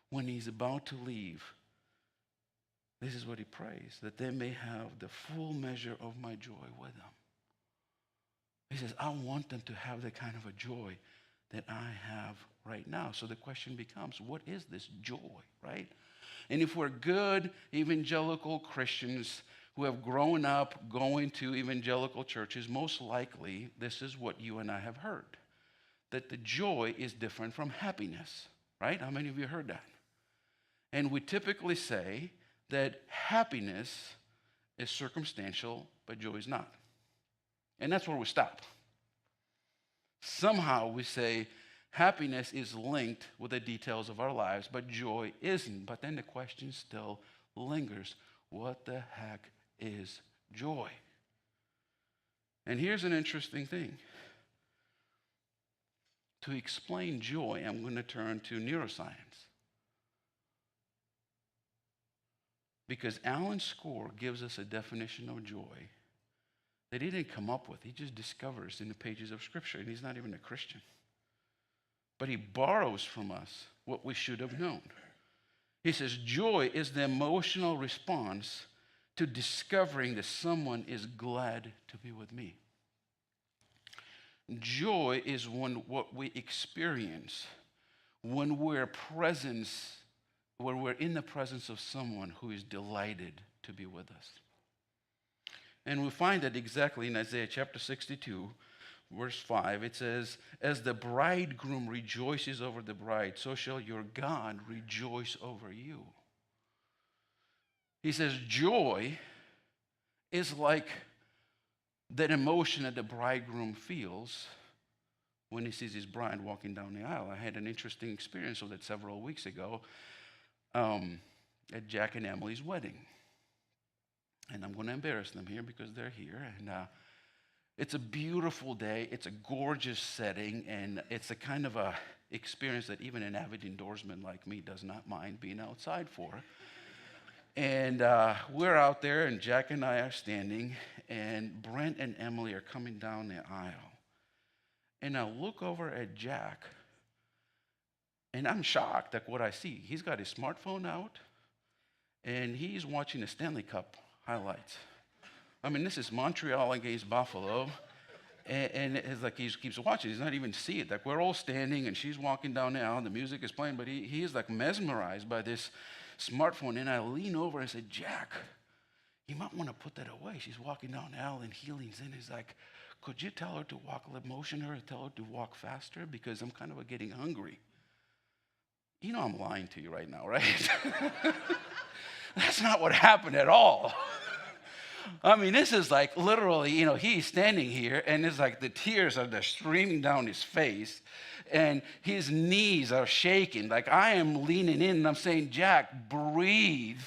when he's about to leave, this is what he prays, that they may have the full measure of my joy with them. He says, I want them to have the kind of a joy that I have right now. So the question becomes, what is this joy, right? And if we're good evangelical Christians who have grown up going to evangelical churches, most likely this is what you and I have heard, that the joy is different from happiness, right? How many of you heard that? And we typically say that happiness is circumstantial, but joy is not. And that's where we stop. Somehow we say happiness is linked with the details of our lives, but joy isn't. But then the question still lingers. What the heck is joy? And here's an interesting thing. To explain joy, I'm going to turn to neuroscience. Because Alan Score gives us a definition of joy that he didn't come up with. He just discovers in the pages of Scripture, and he's not even a Christian. But he borrows from us what we should have known. He says, joy is the emotional response to discovering that someone is glad to be with me. Joy is what we experience when we're in the presence of someone who is delighted to be with us. And we find that exactly in Isaiah chapter 62, verse 5, it says, as the bridegroom rejoices over the bride, so shall your God rejoice over you. He says, joy is like that emotion that the bridegroom feels when he sees his bride walking down the aisle. I had an interesting experience of that several weeks ago at Jack and Emily's wedding. And I'm going to embarrass them here because they're here. And it's a beautiful day. It's a gorgeous setting. And it's a kind of a experience that even an avid indoorsman like me does not mind being outside for. And we're out there, and Jack and I are standing, and Brent and Emily are coming down the aisle. And I look over at Jack, and I'm shocked at what I see. He's got his smartphone out, and he's watching the Stanley Cup highlights. I mean, this is Montreal against Buffalo, and it's like he keeps watching. He's not even see it. Like, we're all standing, and she's walking down the aisle, and the music is playing, but he is like mesmerized by this smartphone. And I lean over and said, Jack, you might want to put that away. She's walking down the aisle, and he leans in. He's like, could you tell her to walk, motion her, tell her to walk faster, because I'm kind of getting hungry. You know I'm lying to you right now, right? That's not what happened at all. I mean, this is like literally, he's standing here, and it's like the tears are just streaming down his face, and his knees are shaking. Like, I am leaning in, and I'm saying, Jack, breathe.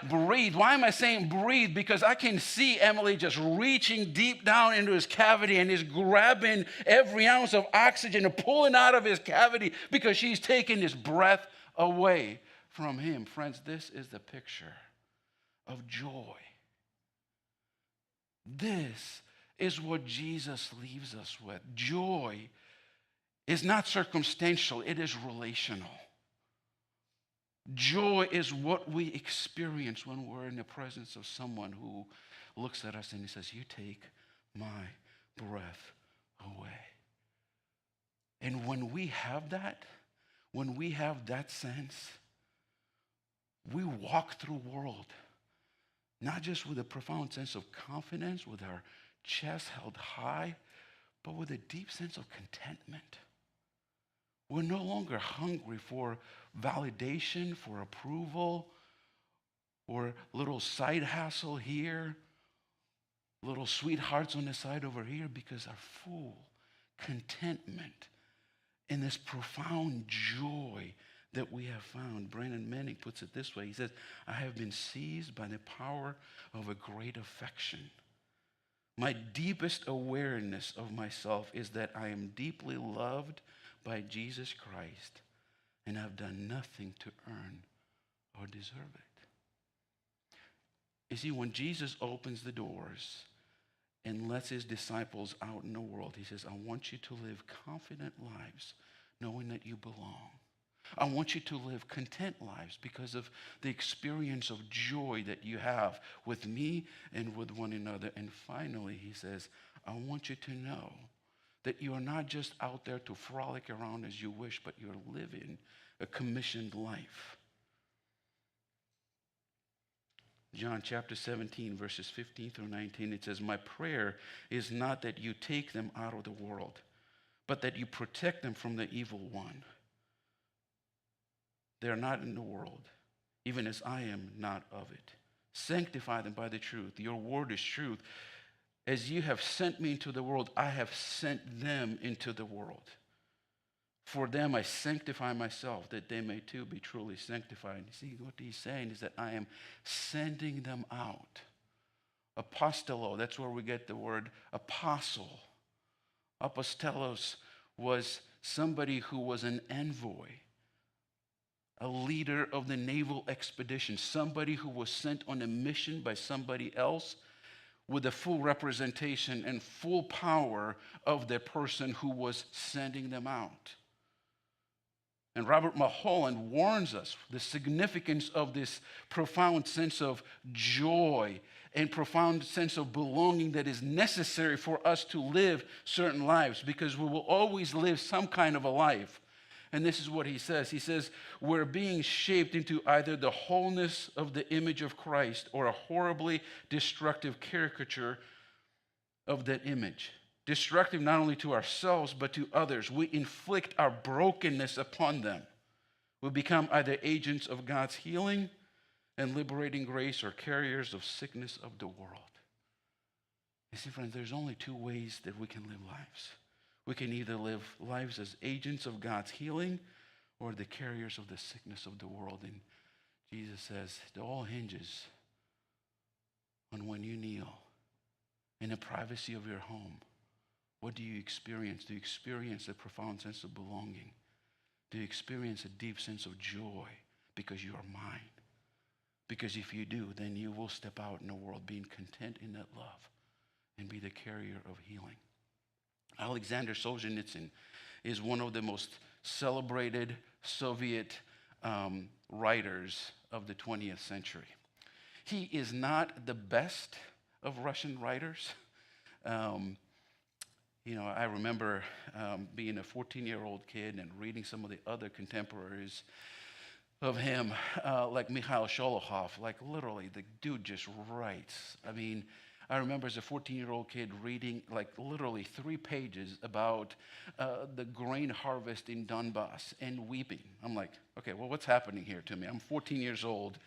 Breathe. Why am I saying breathe? Because I can see Emily just reaching deep down into his cavity and is grabbing every ounce of oxygen and pulling out of his cavity because she's taking his breath away from him. Friends, this is the picture of joy. This is what Jesus leaves us with. Joy is not circumstantial, it is relational. Joy is what we experience when we're in the presence of someone who looks at us and he says, you take my breath away. And when we have that sense, we walk through the world, not just with a profound sense of confidence, with our chest held high, but with a deep sense of contentment. We're no longer hungry for validation, for approval, or little side hustle here, little sweethearts on the side over here, because our full contentment in this profound joy that we have found. Brandon Manning puts it this way. He says, I have been seized by the power of a great affection. My deepest awareness of myself is that I am deeply loved by Jesus Christ, and I've done nothing to earn or deserve it. You see, when Jesus opens the doors and lets his disciples out in the world, he says, I want you to live confident lives, knowing that you belong. I want you to live content lives because of the experience of joy that you have with me and with one another. And finally, he says, I want you to know that you are not just out there to frolic around as you wish, but you're living a commissioned life. John chapter 17, verses 15 through 19, it says, my prayer is not that you take them out of the world, but that you protect them from the evil one. They are not in the world, even as I am not of it. Sanctify them by the truth. Your word is truth. As you have sent me into the world, I have sent them into the world. For them I sanctify myself, that they may too be truly sanctified. You see, what he's saying is that I am sending them out. Apostolo, that's where we get the word apostle. Apostolos was somebody who was an envoy, a leader of the naval expedition, somebody who was sent on a mission by somebody else with the full representation and full power of the person who was sending them out. And Robert Mulholland warns us the significance of this profound sense of joy and profound sense of belonging that is necessary for us to live certain lives, because we will always live some kind of a life. And this is what he says. He says, we're being shaped into either the wholeness of the image of Christ or a horribly destructive caricature of that image. destructive not only to ourselves but to others. We inflict our brokenness upon them. We become either agents of God's healing and liberating grace or carriers of sickness of the world. You see, friends, there's only two ways that we can live lives. We can either live lives as agents of God's healing or the carriers of the sickness of the world. And Jesus says it all hinges on when you kneel in the privacy of your home. What do you experience? Do you experience a profound sense of belonging? Do you experience a deep sense of joy because you are mine? Because if you do, then you will step out in the world being content in that love and be the carrier of healing. Alexander Solzhenitsyn is one of the most celebrated Soviet writers of the 20th century. He is not the best of Russian writers. I remember being a 14-year-old kid and reading some of the other contemporaries of him, like Mikhail Sholokhov. Like literally, the dude just writes. I mean, I remember as a 14-year-old kid reading like literally 3 pages about the grain harvest in Donbass and weeping. I'm like, okay, well, what's happening here to me? I'm 14 years old,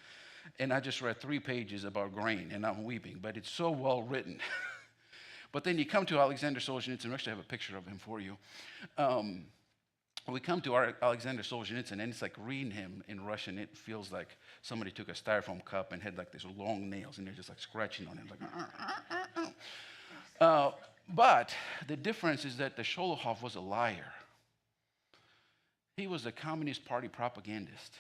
and I just read 3 pages about grain, and I'm weeping. But it's so well written. But then you come to Alexander Solzhenitsyn. We actually have a picture of him for you. We come to Alexander Solzhenitsyn, and it's like reading him in Russian. It feels like somebody took a styrofoam cup and had like these long nails, and they're just like scratching on it. Like, but the difference is that the Sholokhov was a liar. He was a Communist Party propagandist.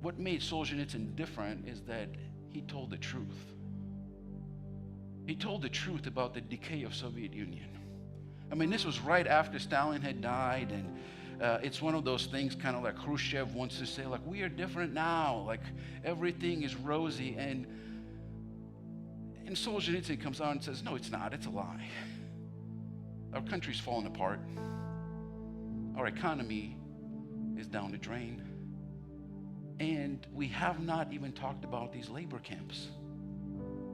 What made Solzhenitsyn different is that he told the truth. He told the truth about the decay of Soviet Union. I mean, this was right after Stalin had died, and it's one of those things kind of like Khrushchev wants to say, like, we are different now, like everything is rosy, and Solzhenitsyn comes out and says, no, it's not, it's a lie. Our country's falling apart. Our economy is down the drain. And we have not even talked about these labor camps.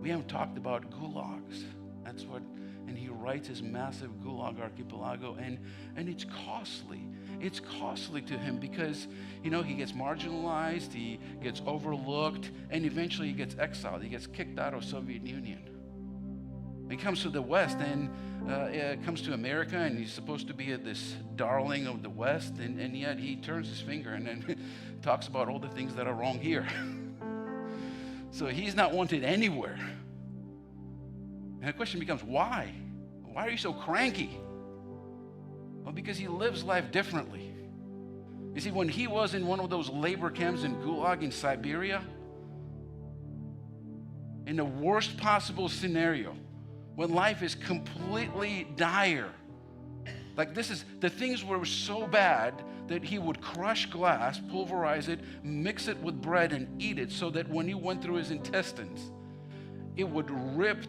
We haven't talked about gulags. That's what, and he writes his massive Gulag Archipelago, and it's costly. It's costly to him because, he gets marginalized, he gets overlooked, and eventually he gets exiled. He gets kicked out of Soviet Union. He comes to the West and comes to America, and he's supposed to be this darling of the West, and yet he turns his finger and then talks about all the things that are wrong here. So he's not wanted anywhere. And the question becomes, why? Why are you so cranky? Well, because he lives life differently. You see, when he was in one of those labor camps in Gulag in Siberia, in the worst possible scenario, when life is completely dire, like the things were so bad that he would crush glass, pulverize it, mix it with bread, and eat it so that when he went through his intestines, it would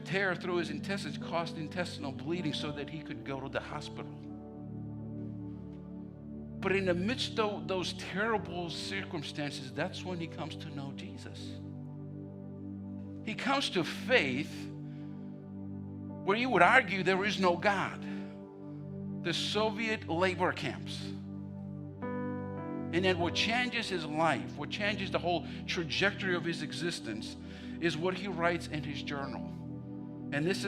tear through his intestines, cause intestinal bleeding so that he could go to the hospital. But in the midst of those terrible circumstances, that's when he comes to know Jesus. He comes to faith where you would argue there is no God. The Soviet labor camps. And then what changes his life, what changes the whole trajectory of his existence, is what he writes in his journal. And this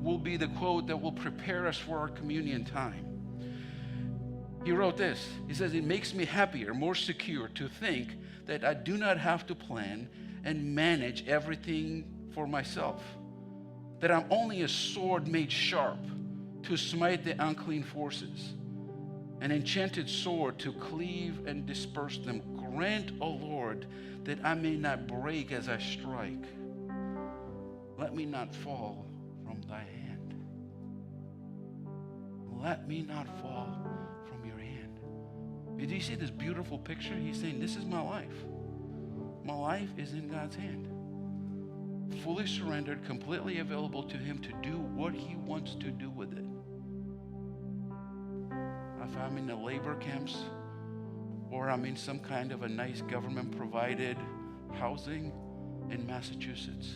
will be the quote that will prepare us for our communion time. He wrote this. He says, it makes me happier, more secure to think that I do not have to plan and manage everything for myself. That I'm only a sword made sharp to smite the unclean forces, an enchanted sword to cleave and disperse them. Grant, O Lord, that I may not break as I strike. Let me not fall from thy hand. Let me not fall from your hand. Did you see this beautiful picture? He's saying, this is my life. My life is in God's hand. Fully surrendered, completely available to him to do what he wants to do with it. If I'm in the labor camps or I'm in some kind of a nice government-provided housing in Massachusetts,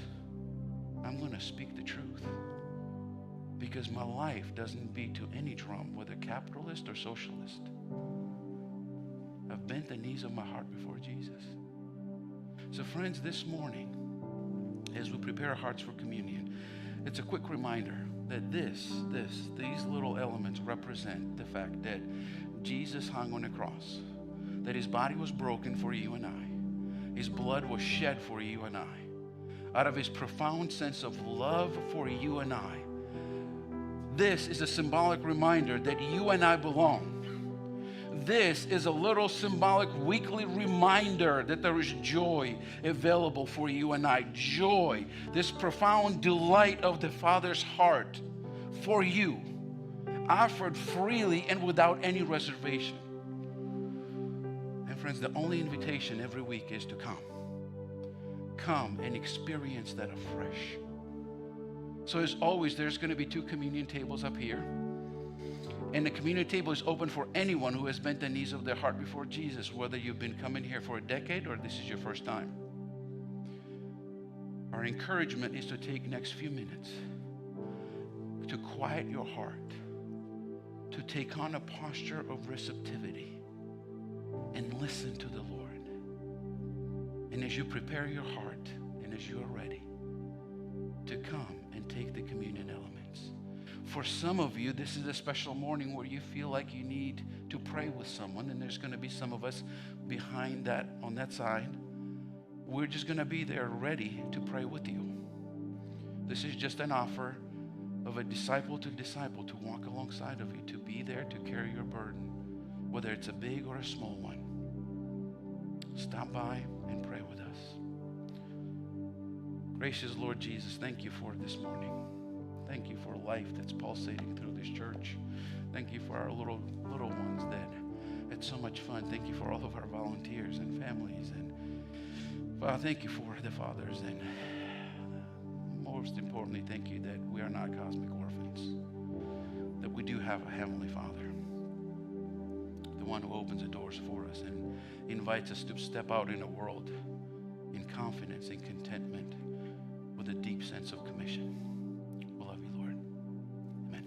I'm going to speak the truth because my life doesn't beat to any drum, whether capitalist or socialist. I've bent the knees of my heart before Jesus. So friends, this morning, as we prepare our hearts for communion, it's a quick reminder that these little elements represent the fact that Jesus hung on a cross, that his body was broken for you and I. His blood was shed for you and I. Out of his profound sense of love for you and I, this is a symbolic reminder that you and I belong. This is a little symbolic weekly reminder that there is joy available for you and I. Joy, this profound delight of the Father's heart for you, offered freely and without any reservation. And friends, the only invitation every week is to come. Come and experience that afresh. So as always, there's going to be 2 communion tables up here. And the communion table is open for anyone who has bent the knees of their heart before Jesus, whether you've been coming here for a decade or this is your first time. Our encouragement is to take next few minutes to quiet your heart, to take on a posture of receptivity and listen to the Lord. And as you prepare your heart and as you are ready to come and take the communion elements. For some of you, this is a special morning where you feel like you need to pray with someone, and there's going to be some of us behind that, on that side. We're just going to be there ready to pray with you. This is just an offer of a disciple to walk alongside of you, to be there to carry your burden, whether it's a big or a small one. Stop by and pray with us. Gracious Lord Jesus, thank you for this morning. Thank you for life that's pulsating through this church. Thank you for our little ones that had so much fun. Thank you for all of our volunteers and families. And Father, thank you for the fathers. And most importantly, thank you that we are not cosmic orphans, that we do have a Heavenly Father, the one who opens the doors for us and invites us to step out in a world in confidence and contentment with a deep sense of commission. We love you, Lord. Amen.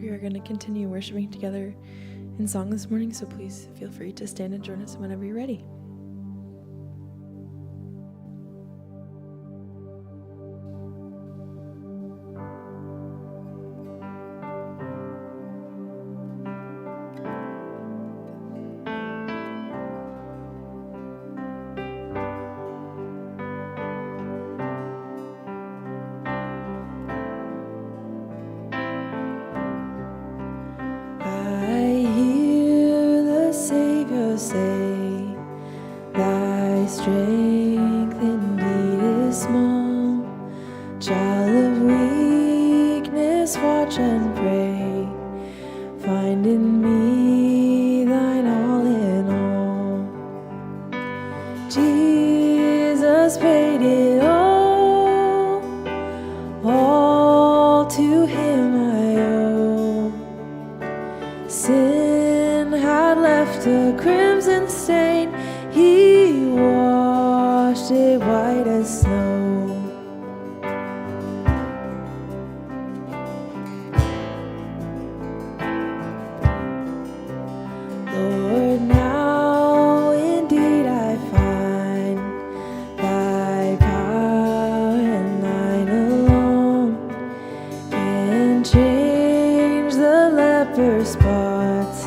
We are going to continue worshiping together in song this morning, so please feel free to stand and join us whenever you're ready. I hear the Savior say, thy strength indeed is small. Child of weakness, watch and pray. Find in me thine all in all. Jesus paid it all to him I owe. Sin had left a crimson stain, he washed it white as snow. Lord, now indeed I find thy power and thine alone can change the leper's spots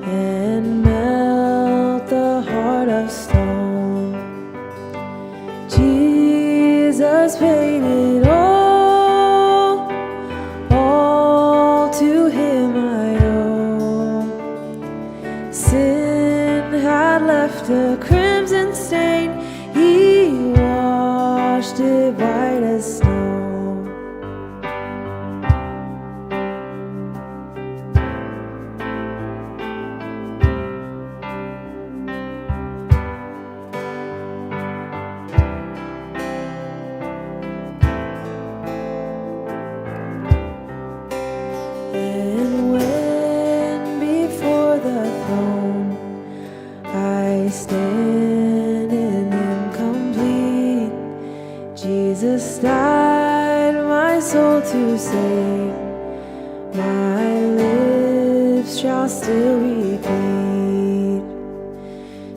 and melt the heart of stone. Jesus paid it all to him I owe. Sin had left a crimson stain, he washed it white as snow. And when before the throne I stand in Him complete, Jesus died my soul to save. My lips shall still repeat,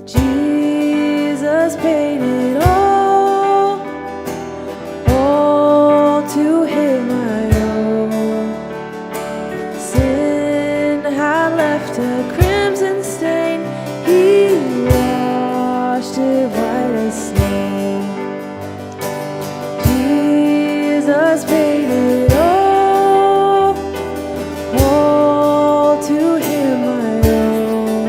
Jesus paid it all to Him I owe. Sin had left a crimson stain, he washed it white as snow. Jesus paid it all to him I owe.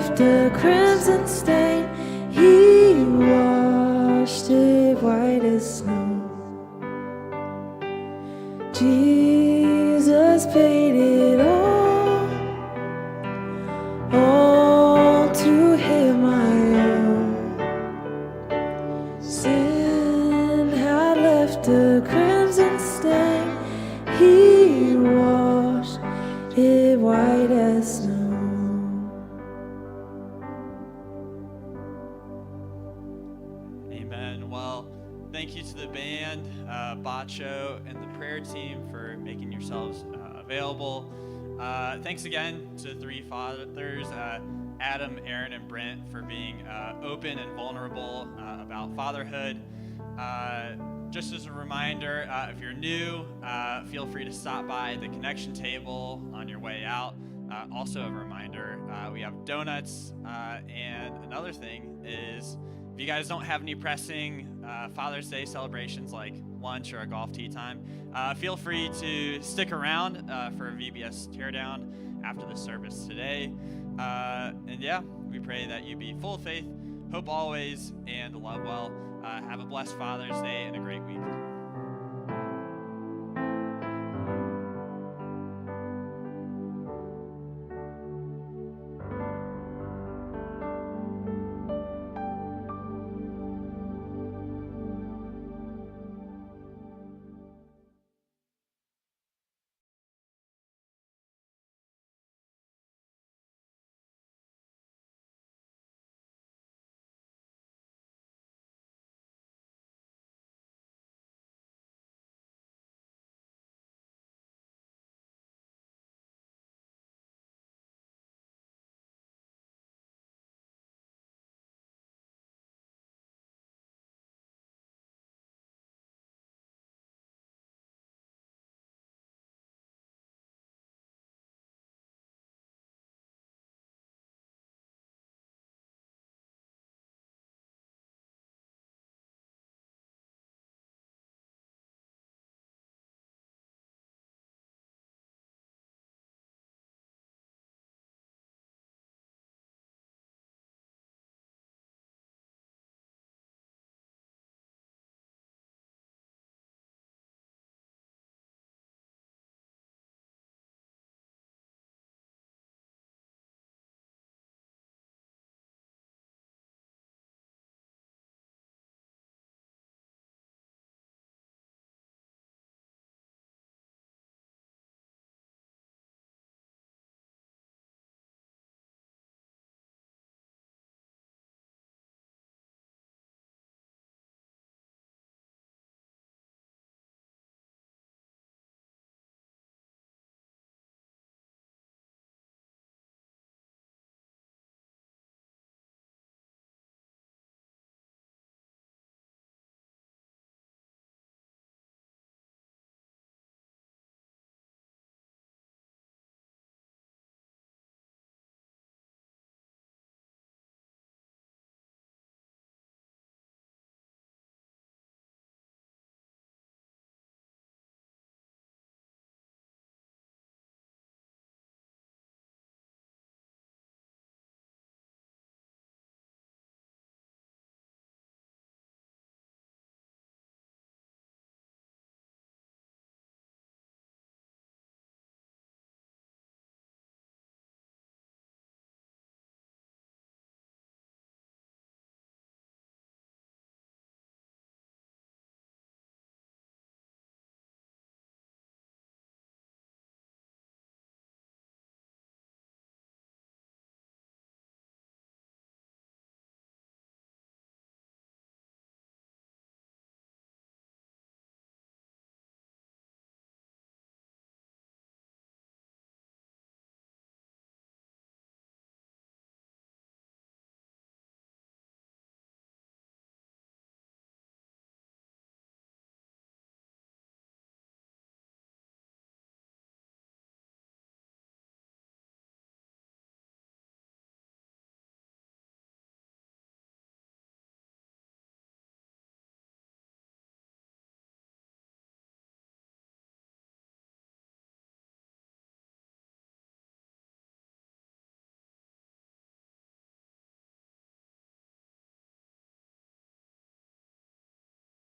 left a crimson stain, He washed it white as snow. Jesus paid it all to Him I owe. Sin had left a crimson stain, He washed it white as snow. Amen. Well, thank you to the band, Bacho, and the prayer team for making yourselves available. Thanks again to the three fathers, Adam, Aaron, and Brent, for being open and vulnerable about fatherhood. Just as a reminder, if you're new, feel free to stop by the connection table on your way out. Also a reminder, we have donuts, and another thing is, if you guys don't have any pressing Father's Day celebrations like lunch or a golf tee time, feel free to stick around for a VBS teardown after the service today. And yeah, we pray that you be full of faith, hope always, and love well. Have a blessed Father's Day and a great week.